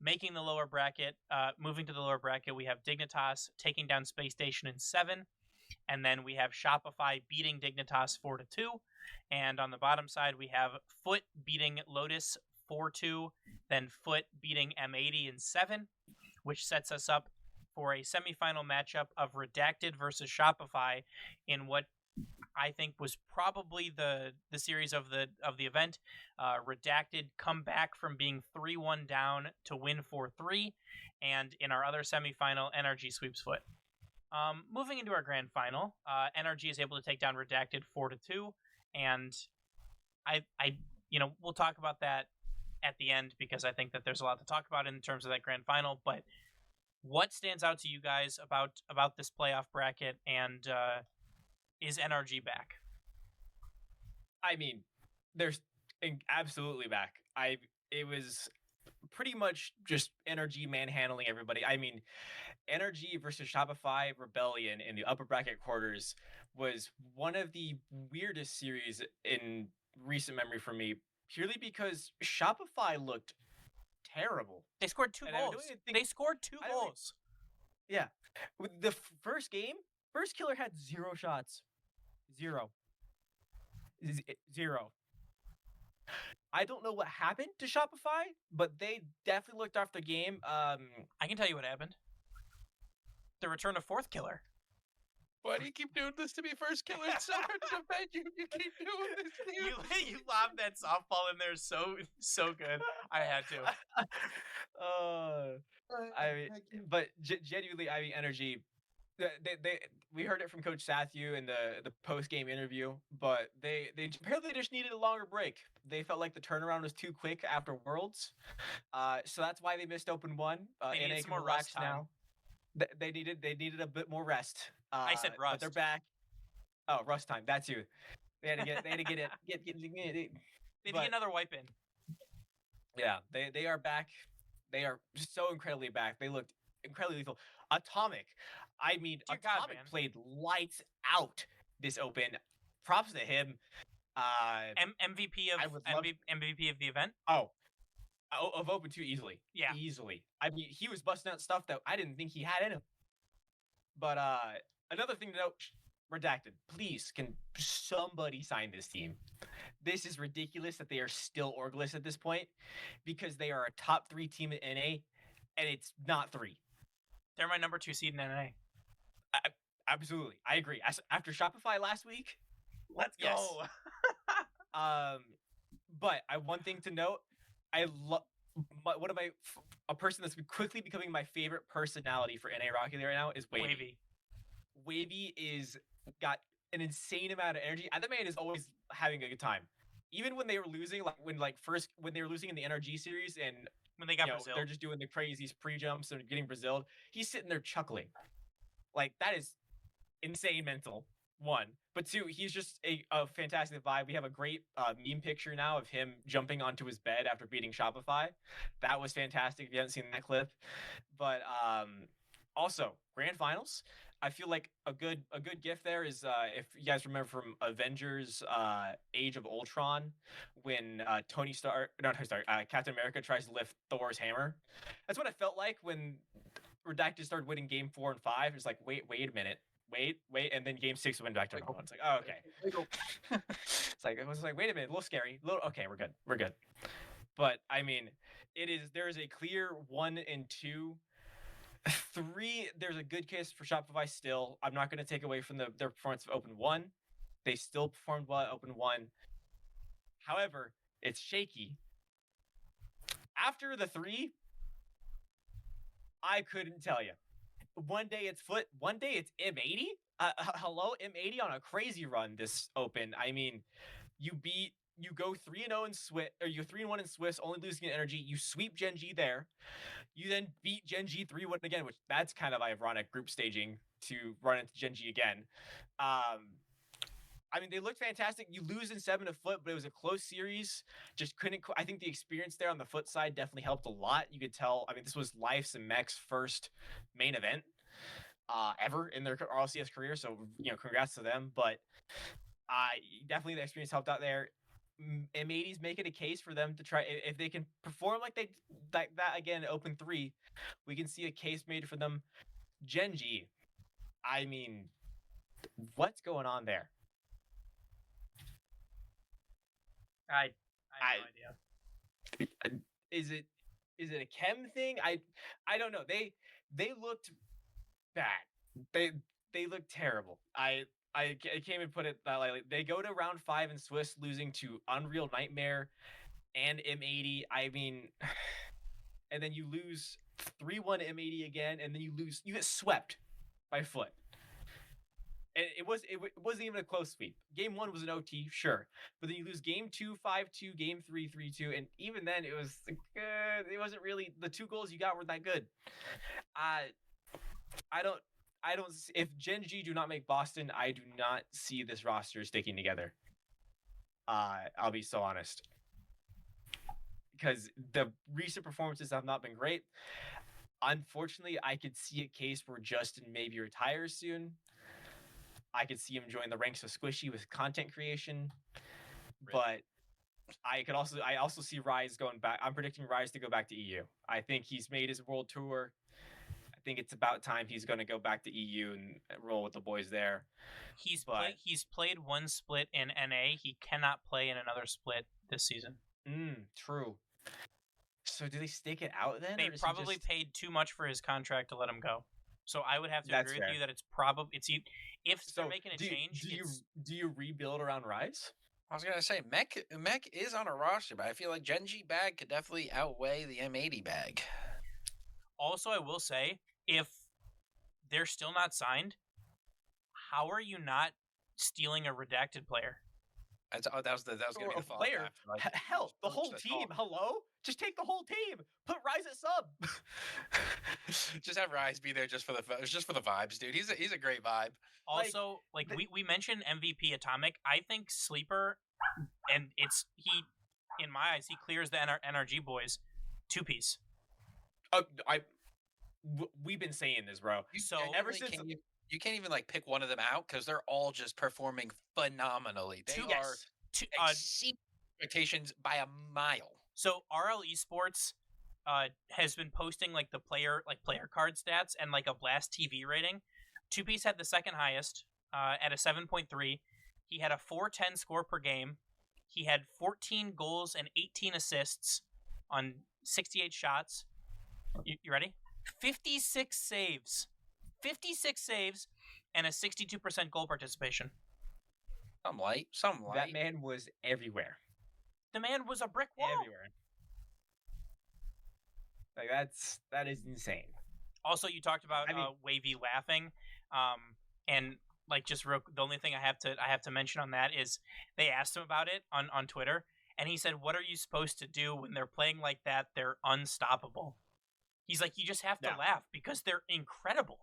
making the lower bracket, moving to the lower bracket, we have Dignitas taking down Space Station in 7. And then we have Shopify beating Dignitas 4-2. And on the bottom side, we have Foot beating Lotus 4-2. Then Foot beating M80 in 7, which sets us up for a semifinal matchup of Redacted versus Shopify in what I think was probably the series of the event. Redacted come back from being 3-1 down to win 4-3, and in our other semifinal, NRG sweeps Foot. Moving into our grand final, NRG is able to take down Redacted 4-2, and I we'll talk about that at the end because I think that there's a lot to talk about in terms of that grand final, but what stands out to you guys about this playoff bracket, and is NRG back? I mean, there's absolutely back. It was pretty much just NRG manhandling everybody. I mean, NRG versus Shopify Rebellion in the upper bracket quarters was one of the weirdest series in recent memory for me, purely because Shopify looked terrible. They scored 2 goals. They scored 2 goals. Yeah. With the first game, First Killer had 0 shots. 0. I don't know what happened to Shopify, but they definitely looked off the game. I can tell you what happened. The return of Fourth Killer. Why do you keep doing this to me, First Killer? It's so hard to defend you. You keep doing this to me. You lobbed that softball in there so good. I had to. I mean, but genuinely, I mean, NRG. We heard it from Coach Sathu in the post game interview, but they apparently just needed a longer break. They felt like the turnaround was too quick after Worlds, so that's why they missed Open 1. They needed some more rest now. They needed a bit more rest. I said rust. But they're back. Oh, rust time. That's you. They had to get it. They need to get another wipe in. Yeah, they are back. They are so incredibly back. They looked incredibly lethal. Atomic. I mean, Dear Atomic God, played lights out this Open. Props to him. MVP of the event. Of Open 2 easily. Yeah, easily. I mean, he was busting out stuff that I didn't think he had in him. But another thing to note, Redacted, please, can somebody sign this team? This is ridiculous that they are still orgless at this point, because they are a top 3 team in NA, and it's not 3. They're my number 2 seed in NA. Absolutely, I agree. After Shopify last week, let's go. Yes. But one thing to note, I love a person that's quickly becoming my favorite personality for NA Rocket League right now is Wavy. Wavy is got an insane amount of energy. And the man is always having a good time. Even when they were losing, when they were losing in the NRG series, and when they got Brazil, they're just doing the crazy pre-jumps and getting Brazil. He's sitting there chuckling. Like, that is insane mental, 1. But 2, he's just a fantastic vibe. We have a great meme picture now of him jumping onto his bed after beating Shopify. That was fantastic if you haven't seen that clip. But also, grand finals. I feel like a good gift there is if you guys remember from Avengers Age of Ultron, when Captain America tries to lift Thor's hammer. That's what it felt like when Redacted started winning game 4 and 5. It's like, wait a minute. Wait, and then game 6 went back to normal. It's like, oh, okay. It was like, wait a minute, a little scary. Okay, we're good. But I mean, there is a clear 1 and 2. 3, there's a good case for Shopify still. I'm not going to take away from their performance of Open 1. They still performed well at Open 1. However, it's shaky. After the 3, I couldn't tell you. One day it's Foot, one day it's M80. Hello, M80 on a crazy run this open. I mean, you go 3-0 in Swiss, or you 3-1 in Swiss, only losing in Energy. You sweep Gen G there. You then beat Gen G 3-1 again, which that's kind of ironic group staging to run into Gen G again. I mean, they looked fantastic. You lose in 7 to Foot, but it was a close series. Just couldn't. I think the experience there on the Foot side definitely helped a lot. You could tell. I mean, this was Life's and Mech's first main event ever in their RLCS career. So, congrats to them. But definitely the experience helped out there. M80's making a case for them to try. If they can perform like that again in Open 3, we can see a case made for them. Gen G, I mean, what's going on there? I have no idea. Is it a chem thing? I don't know. They looked bad. They looked terrible. I can't even put it that lightly. They go to round 5 in Swiss, losing to Unreal Nightmare and M80. I mean, and then you lose 3-1 M80 again, and then you get swept by Foot. And it wasn't even a close sweep. Game 1 was an OT, sure, but then you lose game 2 5-2, game 3 3-2, and even then it wasn't really, the 2 goals you got were that good. I don't. If Gen G do not make Boston, I do not see this roster sticking together. I'll be so honest, because the recent performances have not been great. Unfortunately, I could see a case where Justin maybe retires soon. I could see him join the ranks of Squishy with content creation, but I also see Rise going back. I'm predicting Rise to go back to EU. I think he's made his world tour. I think it's about time he's going to go back to EU and roll with the boys there. He's played 1 split in NA. He cannot play in another split this season. True. So do they stake it out then? They probably paid too much for his contract to let him go. So I would have to agree with you that it's if they're making a change. Do you rebuild around Rise? I was gonna say Mech is on a roster, but I feel like Gen G bag could definitely outweigh the M80 bag. Also, I will say, if they're still not signed, how are you not stealing a redacted player? That was gonna be the player. Hell, the whole team. Hello, just take the whole team. Put Rise at sub. Just have Rise be there just for the vibes, dude. He's a great vibe. Also, we mentioned MVP Atomic. I think Sleeper, and in my eyes, he clears the NRG boys 2-piece. We've been saying this, bro. So ever since you can't even pick one of them out because they're all just performing phenomenally. They are exceeding expectations by a mile. So RL Esports has been posting the player card stats and a Blast TV rating. 2-piece had the second highest at a 7.3. He had a 410 score per game. He had 14 goals and 18 assists on 68 shots. You ready? 56 saves. 56 saves and a 62% goal participation. Some light. That man was everywhere. The man was a brick wall. Everywhere. That is insane. Also, you talked about Wavy laughing, and the only thing I have to mention on that is they asked him about it on Twitter, and he said, "What are you supposed to do when they're playing like that? They're unstoppable." He's like, "You just have to laugh because they're incredible."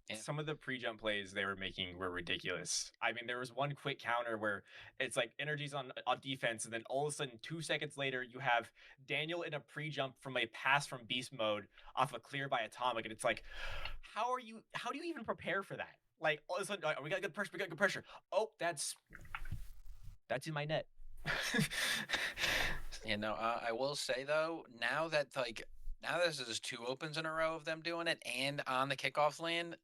Yeah. Some of the pre-jump plays they were making were ridiculous. I mean, there was one quick counter where it's Energy's on defense, and then all of a sudden, 2 seconds later, you have Daniel in a pre-jump from a pass from beast mode off a clear by Atomic, and it's how do you even prepare for that? All of a sudden, we got good pressure. Oh, that's in my net. I will say though, now that this is 2 opens in a row of them doing it and on the kickoff land,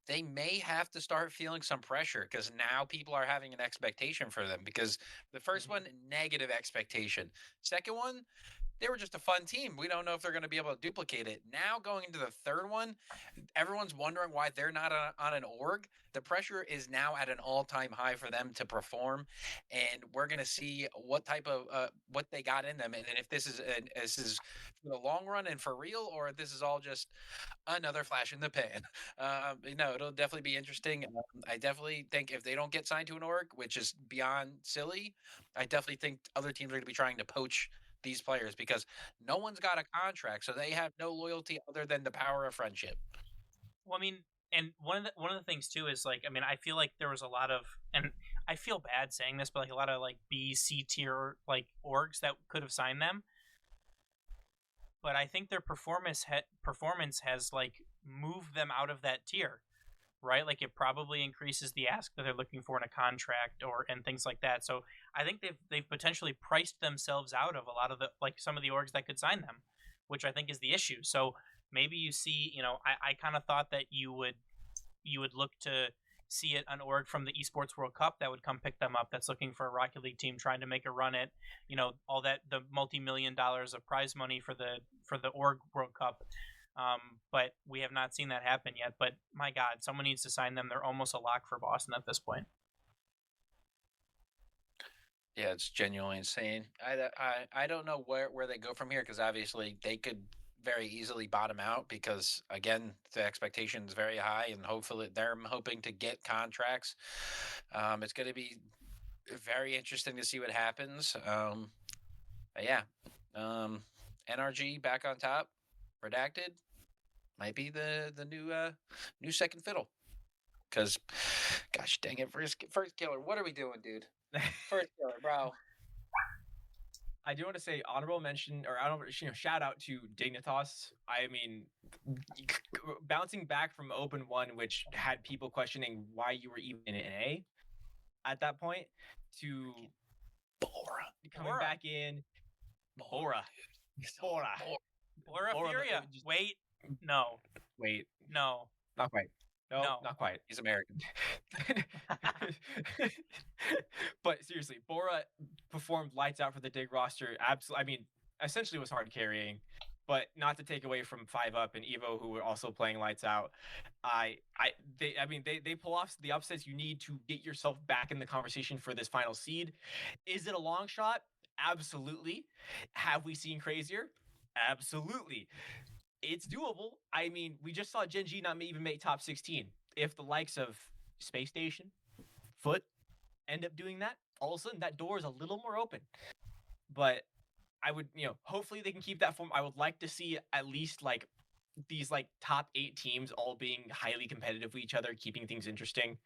they may have to start feeling some pressure because now people are having an expectation for them. Because the first one, negative expectation. Second one, they were just a fun team. We don't know if they're going to be able to duplicate it. Now going into the third one, everyone's wondering why they're not on an org. The pressure is now at an all-time high for them to perform, and we're going to see what type of what they got in them, and if this is for the long run and for real, or if this is all just another flash in the pan. It'll definitely be interesting. I definitely think if they don't get signed to an org, which is beyond silly, I definitely think other teams are going to be trying to poach these players because no one's got a contract, so they have no loyalty other than the power of friendship. Well, I mean, and one of the things too is like, I mean, I feel like there was a lot of, and I feel bad saying this, but like a lot of like B, C tier like orgs that could have signed them. But I think their performance has like moved them out of that tier, right? Like it probably increases the ask that they're looking for in a contract and things like that. So I think they've potentially priced themselves out of a lot of the like some of the orgs that could sign them, which I think is the issue. So maybe you see, I kind of thought that you would look to see it an org from the Esports World Cup that would come pick them up, that's looking for a Rocket League team trying to make a run at, all that, the multi-million dollars of prize money for the org World Cup. But we have not seen that happen yet. But my God, someone needs to sign them. They're almost a lock for Boston at this point. Yeah, it's genuinely insane. I don't know where they go from here, because obviously they could very easily bottom out because, again, the expectation is very high, and hopefully they're hoping to get contracts. It's going to be very interesting to see what happens. NRG back on top, redacted, might be the new second fiddle. Because, gosh dang it, first killer, what are we doing, dude? First killer, bro. I do want to say honorable mention, or I don't, shout out to Dignitas. I mean, bouncing back from Open 1, which had people questioning why you were even in A at that point, to Bora coming back in. Bora Furia. Wait, no. Not quite. No, not quite. He's American. But seriously, Bora performed lights out for the Dig roster. Absolutely. I mean, essentially was hard carrying, but not to take away from 5UP and Evo, who were also playing lights out. They pull off the upsets you need to get yourself back in the conversation for this final seed. Is it a long shot? Absolutely. Have we seen crazier? Absolutely. It's doable. I mean, we just saw Gen G not even make top 16. If the likes of Space Station, Foot end up doing that, all of a sudden that door is a little more open. But I would, hopefully they can keep that form. I would like to see at least like these like top 8 teams all being highly competitive with each other, keeping things interesting.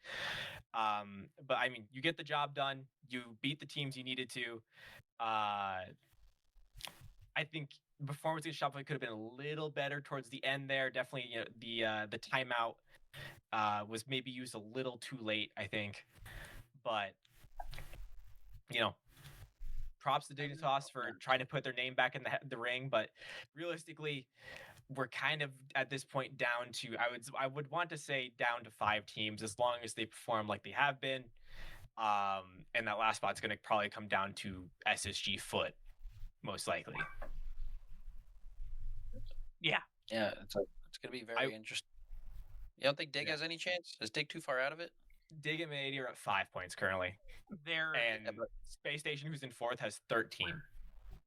But I mean, you get the job done. You beat the teams you needed to. I think performance against Shopify could have been a little better towards the end there. Definitely, the timeout was maybe used a little too late, I think. But props to Dignitas for trying to put their name back in the ring. But realistically, we're kind of at this point down to I would want to say down to 5 teams, as long as they perform like they have been. And that last spot's going to probably come down to SSG Foot, most likely. Yeah, it's going to be very interesting. You don't think Dig has any chance? Is Dig too far out of it? Dig and Mid are at 5 points currently. And Space Station, who's in 4th, has 13.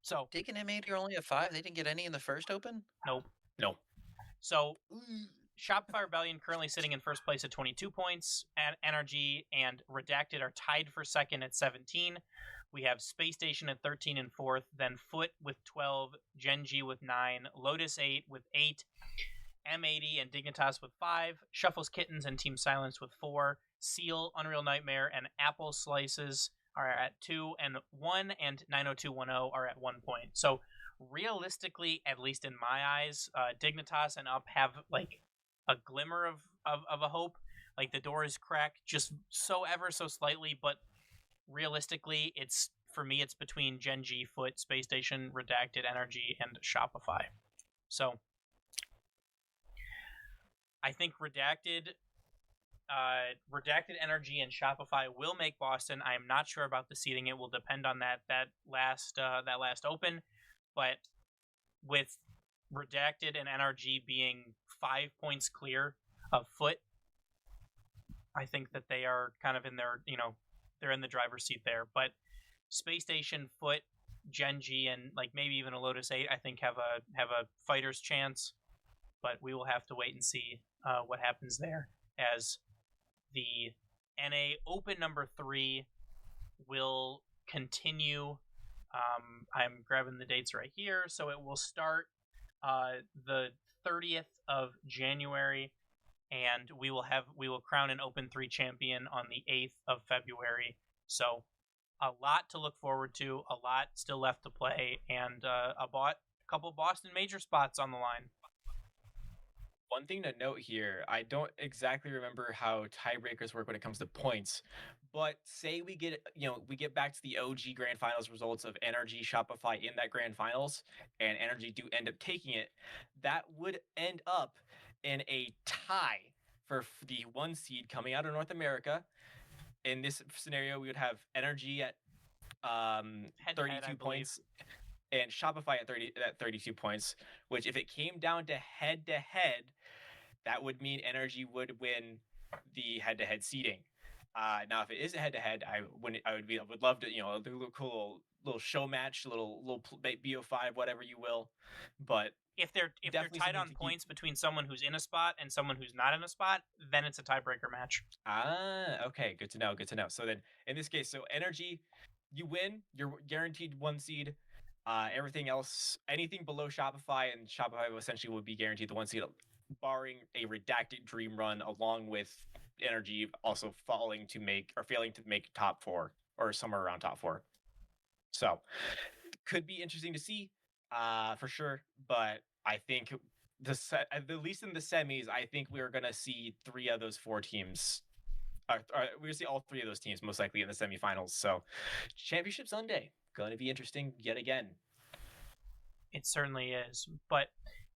So Dig and M80 are only at 5. They didn't get any in the first Open. Nope. So Shopify Rebellion currently sitting in first place at 22 points. And NRG and Redacted are tied for second at 17. We have Space Station at 13 and 4th, then Foot with 12, Gen G with 9, Lotus 8 with 8, M80 and Dignitas with 5, Shuffles Kittens and Team Silence with 4, Seal, Unreal Nightmare, and Apple Slices are at 2 and 1, and 90210 are at 1 point. So realistically, at least in my eyes, Dignitas and Up have like a glimmer of a hope. Like the door is cracked just ever so slightly, but realistically, it's between Gen G, Foot, Space Station, Redacted, NRG, and Shopify. So I think Redacted, NRG, and Shopify will make Boston. I am not sure about the seeding. It will depend on that last Open, but with Redacted and NRG being 5 points clear of Foot, I think that they are kind of in their, they're in the driver's seat there. But Space Station, Foot, Gen G, and like maybe even a Lotus 8, I think have a fighter's chance. But we will have to wait and see what happens there, as the NA Open number 3 will continue. I'm grabbing the dates right here. So it will start the 30th of January, and we will crown an Open 3 champion on the 8th of February. So a lot to look forward to, a lot still left to play, and a couple Boston major spots on the line. One thing to note here, I don't exactly remember how tiebreakers work when it comes to points, but say we get back to the OG Grand Finals results of NRG Shopify in that Grand Finals, and NRG do end up taking it, that would end up in a tie for the 1 seed coming out of North America. In this scenario, we would have NRG at 32 points and Shopify at 32 points, which if it came down to head-to-head, that would mean NRG would win the head-to-head seeding. Now, if it is a head-to-head, I would love to, do a little cool little show match, little BO5, whatever you will. But if they're tied on points between someone who's in a spot and someone who's not in a spot, then it's a tiebreaker match. Okay, good to know. So then, in this case, NRG, you win, you're guaranteed 1 seed. Everything else, anything below Shopify, and Shopify essentially would be guaranteed the 1 seed, barring a Redacted Dream Run, along with NRG also failing to make top 4 or somewhere around top 4. So could be interesting to see, for sure. But I think at least in the semis, I think we're gonna see 3 of those 4 teams. We're gonna see all 3 of those teams most likely in the semifinals. So Championship Sunday, going to be interesting yet again. It certainly is. But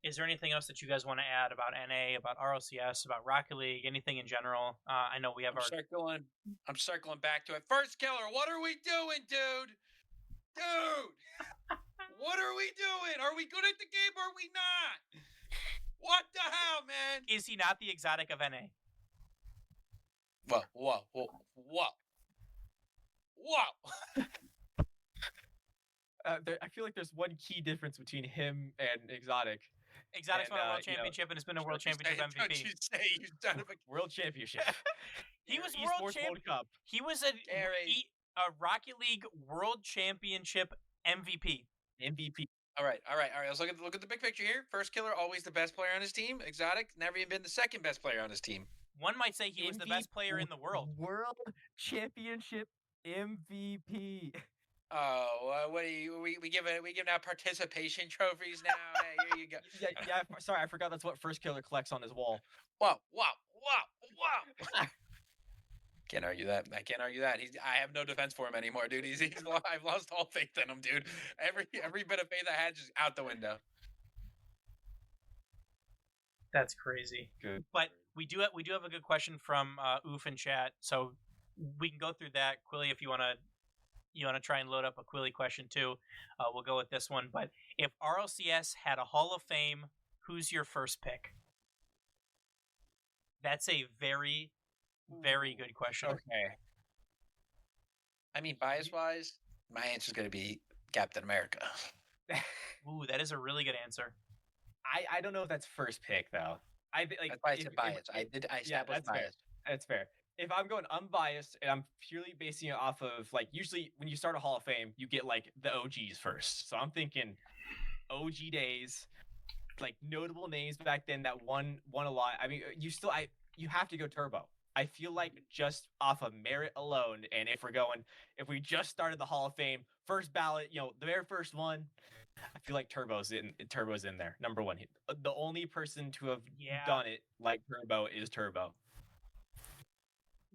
is there anything else that you guys want to add about NA, about RLCS, about Rocket League, anything in general? I know we have I'm circling back to it. First Killer, what are we doing, dude? What are we doing? Are we good at the game or are we not? What the hell, man? Is he not the exotic of NA? Whoa. I feel like there's one key difference between him and Exotic. Exotic's won a world championship and has been a world championship MVP. Don't you say you son of a world championship. He was world champion. He was a Rocket League World Championship MVP. All right. Let's look at the big picture here. First Killer, always the best player on his team. Exotic, never even been the second best player on his team. One might say he was the best player in the world. World Championship MVP. Oh, what are you? We giving out participation trophies now? Hey, here you go. Yeah. Sorry, I forgot that's what First Killer collects on his wall. Whoa. Can't argue that. I can't argue that. I have no defense for him anymore, dude. I've lost all faith in him, dude. Every bit of faith I had just out the window. That's crazy. Good. But we do have a good question from Oof in chat, so we can go through that. Quilly, if you want to try and load up a Quilly question too, we'll go with this one. But if RLCS had a Hall of Fame, who's your first pick? That's a very, very good question. Okay. I mean, bias-wise, my answer is going to be Captain America. Ooh, that is a really good answer. I don't know if that's first pick though. That's why I said bias. I established bias. That's fair. If I'm going unbiased and I'm purely basing it off of usually when you start a Hall of Fame, you get the OGs first. So I'm thinking OG days, notable names back then that won a lot. I mean, you have to go Turbo. I feel like just off of merit alone, and if we just started the Hall of Fame, first ballot, the very first one, I feel like Turbo's in there. Number 1. The only person to have done it like Turbo is Turbo.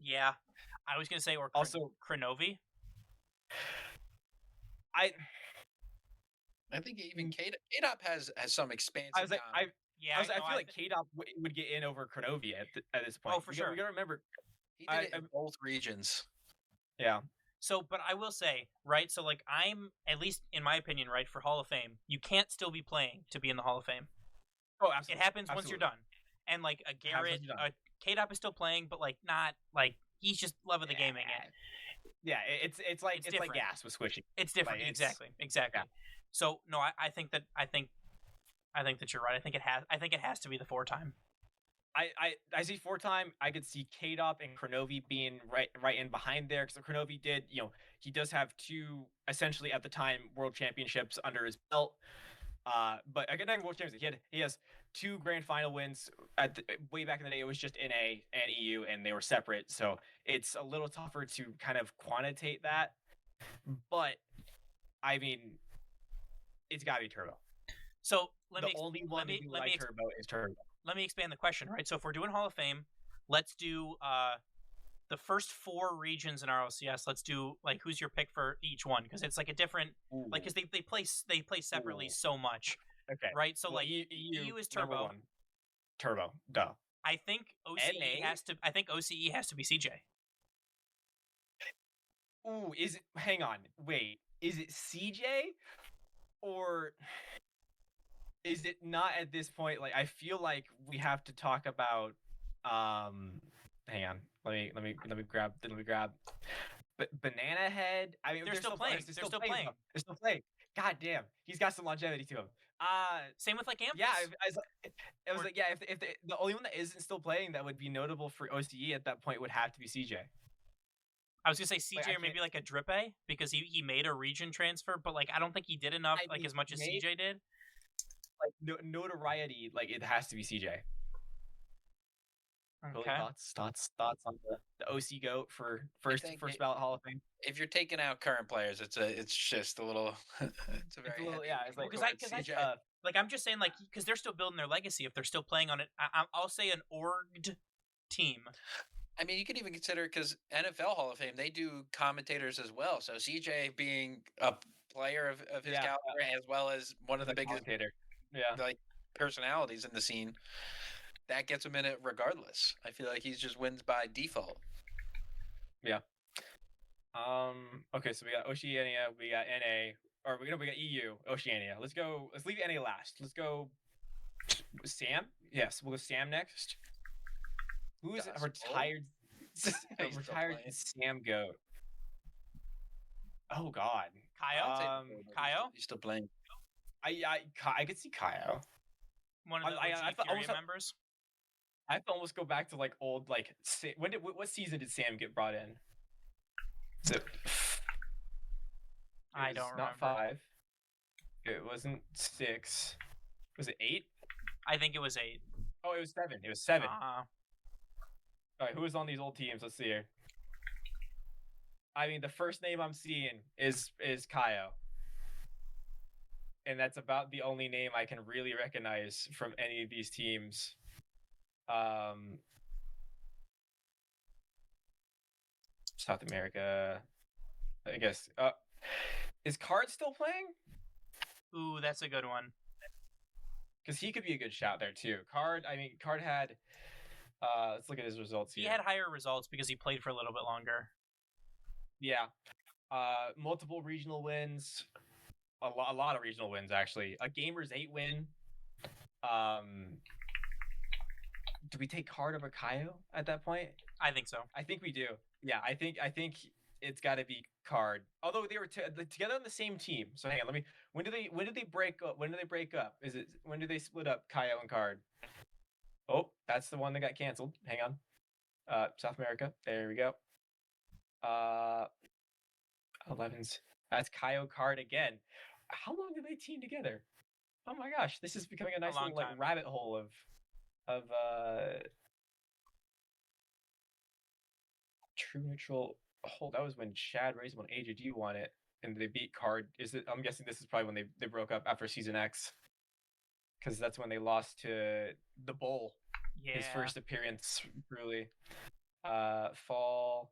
Yeah, I was gonna say, or also Kronovi. I think even K-Dop has some expansive. I feel like K-Dop would get in over Kronovi at this point. Oh, for sure. We gotta remember he did it in both regions. Yeah. So, but I will say, right? So, like, I'm at least in my opinion, right, for Hall of Fame, you can't still be playing to be in the Hall of Fame. Oh, absolutely. It happens once you're done. And like a Garrett, K-Dop is still playing, but like not like he's just love of the gaming it. Yeah, it's like gas with squishing. It's different, like, exactly. Yeah. So no, I think that you're right. I think it has to be the 4-time. I see 4-time. I could see K-Dop and Kronovi being right in behind there, because Kronovi did, he does have 2 essentially at the time world championships under his belt. But again, world champions, he has 2 grand final wins. Way back in the day, it was just NA and EU, and they were separate, so it's a little tougher to kind of quantitate that. But I mean, it's got to be Turbo. So the only one to be like Turbo is Turbo. Let me expand the question, right? So if we're doing Hall of Fame, let's do the first 4 regions in RLCS. Let's do like who's your pick for each one, because it's like a different like because they play separately so much. Okay. Right. So like EU is Turbo. Turbo. Duh. I think OCE has to be CJ. Ooh, is it? Hang on. Wait. Is it CJ or is it not at this point? Like, I feel like we have to talk about. Hang on. Let me grab. Banana Head. I mean, they're still playing. They're still playing. God damn, he's got some longevity to him. Same with like Ampus. Yeah, it was like, yeah. If the only one that isn't still playing that would be notable for OCE at that point would have to be CJ. I was gonna say CJ or maybe like a Drippe, because he made a region transfer, but like I don't think he did enough, as much as CJ did. Like notoriety, like it has to be CJ. Okay. Thoughts on the OC GOAT for first ballot Hall of Fame? If you're taking out current players, it's just a little. It's a very it's like because like I'm just saying, like, because they're still building their legacy if they're still playing on it. I'll say an orged team. I mean, you could even consider, because NFL Hall of Fame, they do commentators as well. So CJ being a player of his caliber, as well as one of the biggest like personalities in the scene, that gets him in it regardless. I feel like he just wins by default. Yeah. Okay, so we got Oceania, we got NA, or we got EU, Oceania. Let's leave NA last. Let's go Sam. Yes, we'll go Sam next. Who is retired Sam GOAT? Oh God. Kaio? He's still playing. I could see Kaio. One of the Fury members. I have to almost go back to like old what season did Sam get brought in? I don't remember. Not 5. It wasn't 6. Was it 8? I think it was 8. Oh, it was 7. It was 7. All right, who was on these old teams? Let's see here. I mean, the first name I'm seeing is Kaio. And that's about the only name I can really recognize from any of these teams. South America, I guess. Is Card still playing? Ooh, that's a good one. Because he could be a good shout there too. Card had. Let's look at his results here. He had higher results because he played for a little bit longer. Yeah. Multiple regional wins. A lot of regional wins, actually. A Gamers 8 win. Do we take Card over Kaio at that point? I think so. I think we do. Yeah, I think it's got to be Card. Although they were together on the same team. So hang on, when do they break up? When do they break up? When do they split up Kaio and Card? Oh, that's the one that got canceled. Hang on. South America. There we go. 11s. That's Kaio, Card again. How long did they team together? Oh my gosh, this is becoming a nice little like rabbit hole of True Neutral. Oh, that was when Chad Raised won AJD won it, and they beat Card. I'm guessing this is probably when they broke up after Season X, because that's when they lost to the Bull. Yeah. His first appearance, truly. Fall,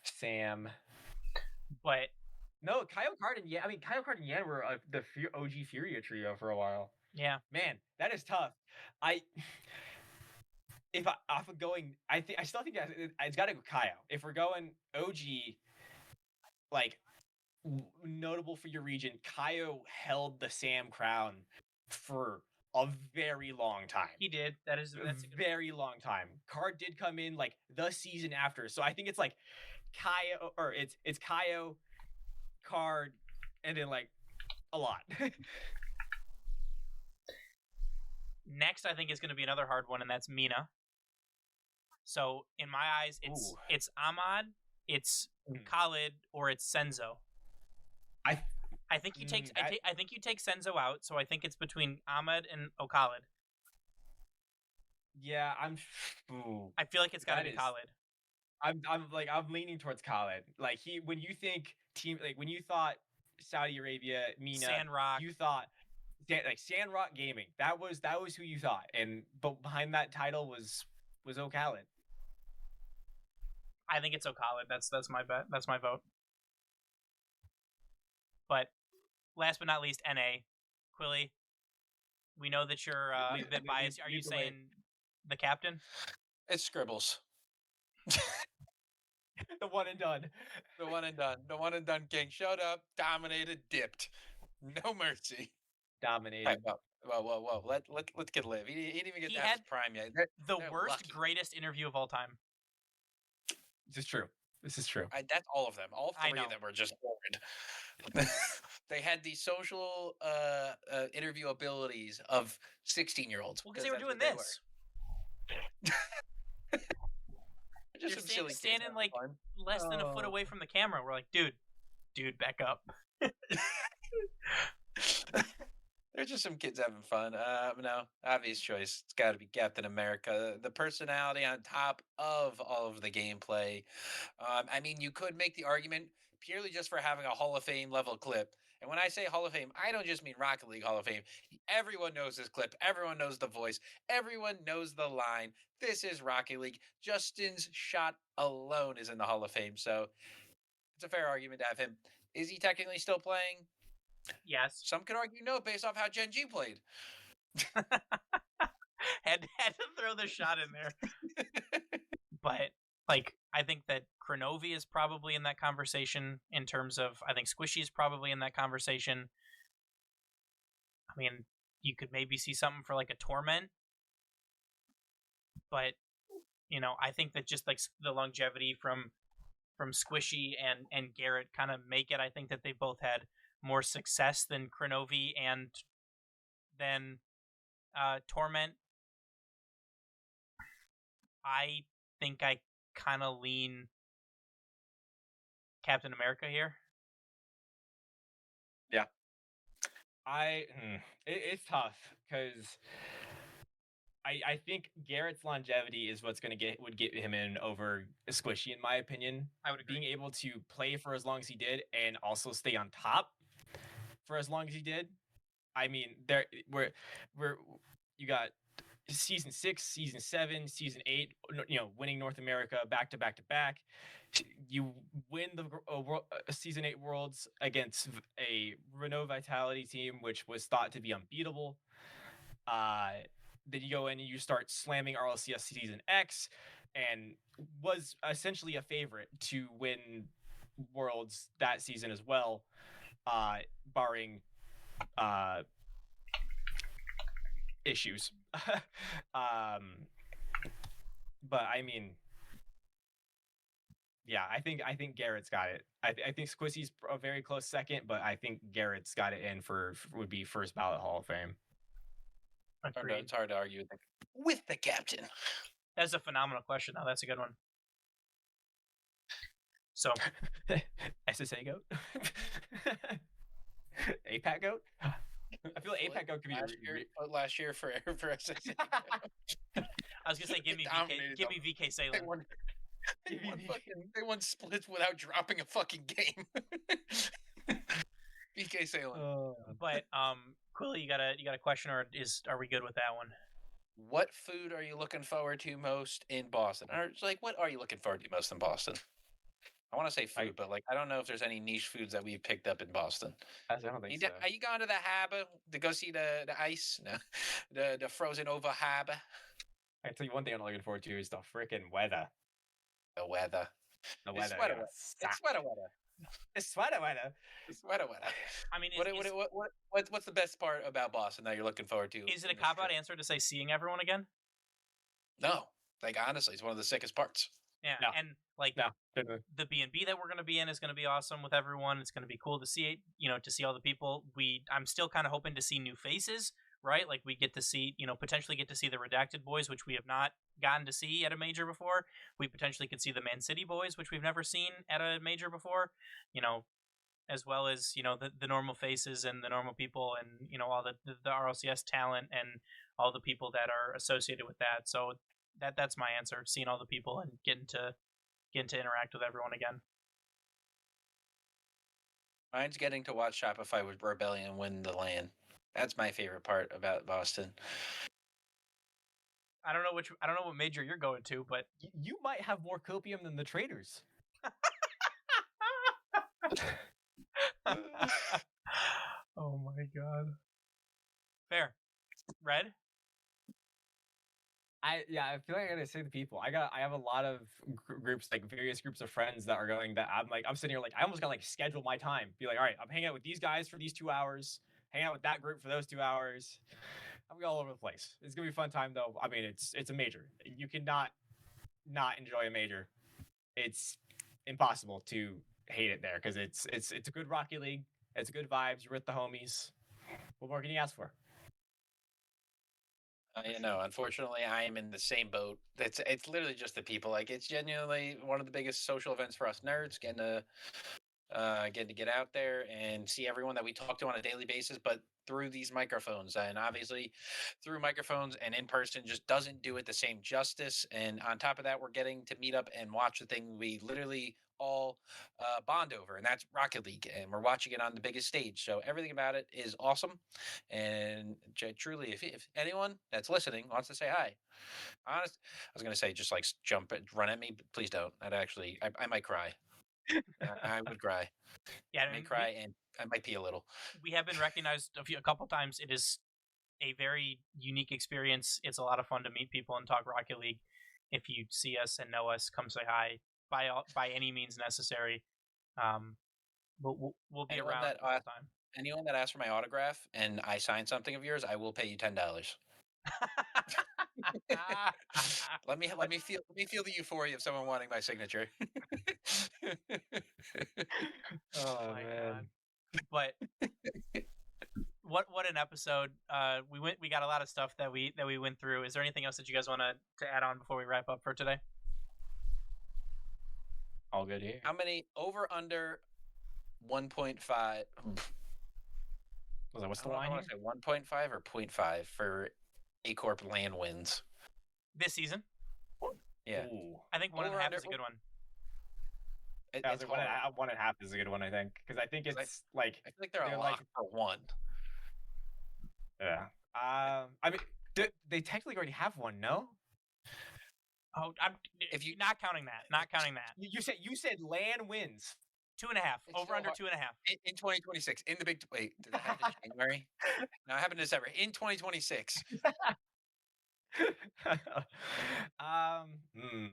Sam, but no, Kaio, Card, and Kaio, Card, and Yan were the OG Furia trio for a while. Yeah, man, that is tough. I still think it's got to go Kaio. If we're going OG, like notable for your region, Kaio held the Sam crown for a very long time. He did. That's a good very long time. Card did come in like the season after, so I think it's like Kaio, or it's Kaio, Card, and then like a lot. Next, I think is going to be another hard one, and that's Mina. So in my eyes, it's Ahmad, it's Khalid, or it's Senzo. I think you take I think you take Senzo out, so I think it's between Ahmed and Khalid. Yeah, I feel like it's got to be Khalid. I'm leaning towards Khalid. Like when you think team, like when you thought Saudi Arabia, Mina, Sandrock, you thought like Sandrock Gaming. That was who you thought, but behind that title was Khalid. I think it's Khalid. That's my bet. That's my vote. But last but not least, NA. Quilly, we know that you're a bit biased. Are you saying the captain? It's Scribbles. The one and done. The one and done. The one and done king. Showed up, dominated, dipped. No mercy. Dominated. Right, whoa. Let's get live. He didn't even get to have his prime yet. They're worst, greatest interview of all time. This is true. That's all of them. All three of them were just horrid. They had the social interview abilities of 16-year-olds. Well, because they were doing this. Just You're standing like less than a foot away from the camera. We're like, dude, back up. There's just some kids having fun. No, obvious choice. It's got to be Captain America. The personality on top of all of the gameplay. I mean, you could make the argument purely just for having a Hall of Fame level clip. And when I say Hall of Fame, I don't just mean Rocket League Hall of Fame. Everyone knows this clip. Everyone knows the voice. Everyone knows the line. This is Rocket League. Justin's shot alone is in the Hall of Fame. So it's a fair argument to have him. Is he technically still playing? Yes. Some could argue no, based off how Gen G played. had to throw the shot in there. But like, I think that Kronovi is probably in that conversation in terms of, I think Squishy is probably in that conversation. I mean, you could maybe see something for like a Torment. But, you know, I think that just like the longevity from Squishy and Garrett kind of make it. I think that they both had more success than Kronovi and than Torment. I think I kind of lean Captain America here. Yeah. It's tough because I think Garrett's longevity is what's would get him in over Squishy, in my opinion. I would agree. Being able to play for as long as he did and also stay on top for as long as he did. I mean, you got season 6, season 7, season 8, winning North America back to back to back. You win the season 8 Worlds against a Renault Vitality team, which was thought to be unbeatable. Then you go in and you start slamming RLCS season X, and was essentially a favorite to win Worlds that season as well, barring issues. But I mean, yeah, I think Garrett's got it. I think Squissy's a very close second, but I think Garrett's got it in would be first ballot Hall of Fame. It's hard to argue with the captain. That's a phenomenal question, though. That's a good one. So, SSA goat, APAC goat. I feel like APAC goat could be last year for SSA. I was gonna say, give me VK Salem. They won splits without dropping a fucking game. VK Salem. But Quilly, you got a question, or are we good with that one? What food are you looking forward to most in Boston? Or like, what are you looking forward to most in Boston? I want to say food, but like, I don't know if there's any niche foods that we've picked up in Boston. I don't think so. Are you going to the harbor to go see the ice? No, the frozen over harbor. I tell you one thing I'm looking forward to is the freaking weather. The weather. The weather. It's sweater weather. Sweater weather. Sweater. I mean, what's the best part about Boston that you're looking forward to? Is it a cop-out answer to say seeing everyone again? No, like honestly, it's one of the sickest parts. Yeah, No. and like the B&B that we're going to be in is going to be awesome with everyone. It's going to be cool to see, to see all the people. I'm still kind of hoping to see new faces, right? Like we get to see, potentially get to see the Redacted Boys, which we have not gotten to see at a major before. We potentially could see the Man City Boys, which we've never seen at a major before, as well as, the normal faces and the normal people and, all the RLCS talent and all the people that are associated with that. So that's my answer, seeing all the people and getting to interact with everyone again. Mine's getting to watch Shopify with Rebellion win the LAN. That's my favorite part about Boston. I don't know what major you're going to, but you might have more copium than the traders. Oh my god. Fair. Red? I feel like I gotta say the people. I have a lot of groups, like various groups of friends that are going. That I'm sitting here like I almost gotta schedule my time. Be like, all right, I'm hanging out with these guys for these 2 hours. Hang out with that group for those 2 hours. I'll be all over the place. It's gonna be a fun time though. I mean, it's a major. You cannot not enjoy a major. It's impossible to hate it there because it's a good Rocket League. It's good vibes. You're with the homies. What more can you ask for? Unfortunately, I am in the same boat. It's literally just the people. Like it's genuinely one of the biggest social events for us nerds. Getting to get out there and see everyone that we talk to on a daily basis, but through these microphones. And obviously, through microphones and in person just doesn't do it the same justice. And on top of that, we're getting to meet up and watch the thing we literally all bond over, and that's Rocket League, and we're watching it on the biggest stage. So everything about it is awesome, and truly, if anyone that's listening wants to say hi, I was gonna say just like jump and run at me, but please don't. I might cry. I would cry. Yeah, I might cry, and I might pee a little. We have been recognized a couple times. It is a very unique experience. It's a lot of fun to meet people and talk Rocket League. If you see us and know us, come say hi. By any means necessary. We'll be around all the time. Anyone that asks for my autograph and I sign something of yours, I will pay you $10. let me feel the euphoria of someone wanting my signature. Oh man. God. But what an episode. We got a lot of stuff that we went through. Is there anything else that you guys want to add on before we wrap up for today? All good here. How many over under 1.5? What's the line? I want to say 1.5 or 0.5 for A Corp LAN wins this season. Yeah, ooh. I think 1.5 is a good one. It's 1.5 is a good one. I think because I think it's like I feel like they're a lot for one. Yeah. I mean, they technically already have one. No. Oh, if you not counting that. You said LAN wins 2.5 over under 2.5 in 2026 in the big. Wait, did that happen in January? No, it happened in December. In 2026.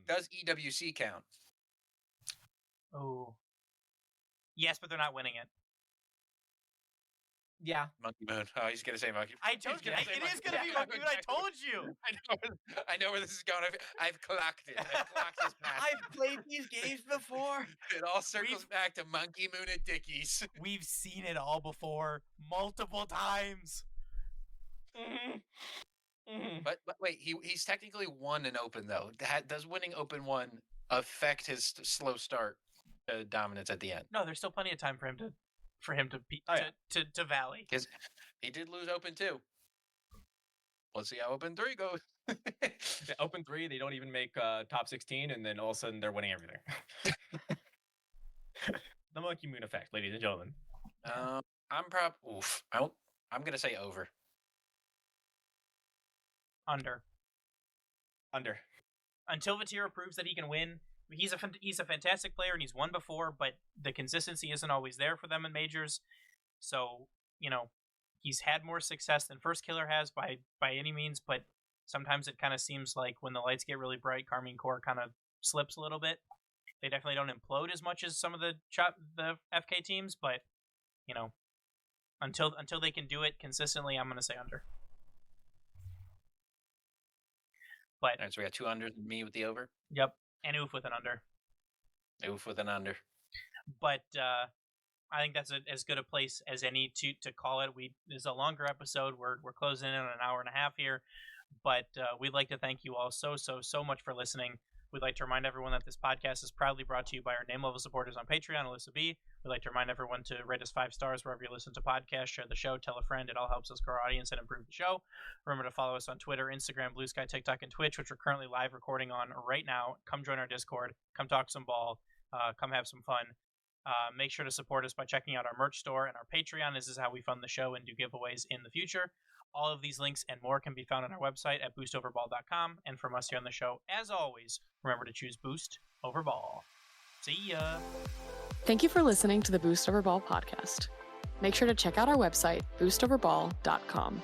Does EWC count? Oh, yes, but they're not winning it. Yeah, Monkey Moon. Oh, he's gonna say Monkey Moon. I told you, it is gonna be Monkey Moon. I told you. I know where this is going. I've clocked it. I've clocked his path. I've played these games before. It all circles back to Monkey Moon and Dickies. We've seen it all before, multiple times. But wait, he's technically won an Open though. Does winning Open 1 affect his slow start dominance at the end? No, there's still plenty of time for him to Valley. Because he did lose Open 2. Let's see how Open 3 goes. Open 3, they don't even make top 16, and then all of a sudden they're winning everything. The Monkey Moon effect, ladies and gentlemen. I'm gonna say over. Under. Until Vatira proves that he can win. He's a fantastic player and he's won before, but the consistency isn't always there for them in majors. So, he's had more success than Firstkiller has by any means, but sometimes it kind of seems like when the lights get really bright, Karmine Corp kind of slips a little bit. They definitely don't implode as much as some of the FK teams, but until they can do it consistently, I'm going to say under. But all right, so we got 2 unders and me with the over. Yep, and Oof with an under. Oof with an under. But I think that's as good a place as any to call it. This is a longer episode. We're closing in on an hour and a half here, but we'd like to thank you all so much for listening. We'd like to remind everyone that this podcast is proudly brought to you by our name level supporters on Patreon, Alyssa B. We'd like to remind everyone to rate us 5 stars wherever you listen to podcasts, share the show, tell a friend. It all helps us grow our audience and improve the show. Remember to follow us on Twitter, Instagram, Blue Sky, TikTok, and Twitch, which we're currently live recording on right now. Come join our Discord. Come talk some ball. Come have some fun. Make sure to support us by checking out our merch store and our Patreon. This is how we fund the show and do giveaways in the future. All of these links and more can be found on our website at boostoverball.com. And from us here on the show, as always, remember to choose Boost over Ball. See ya! Thank you for listening to the Boost Over Ball podcast. Make sure to check out our website, boostoverball.com.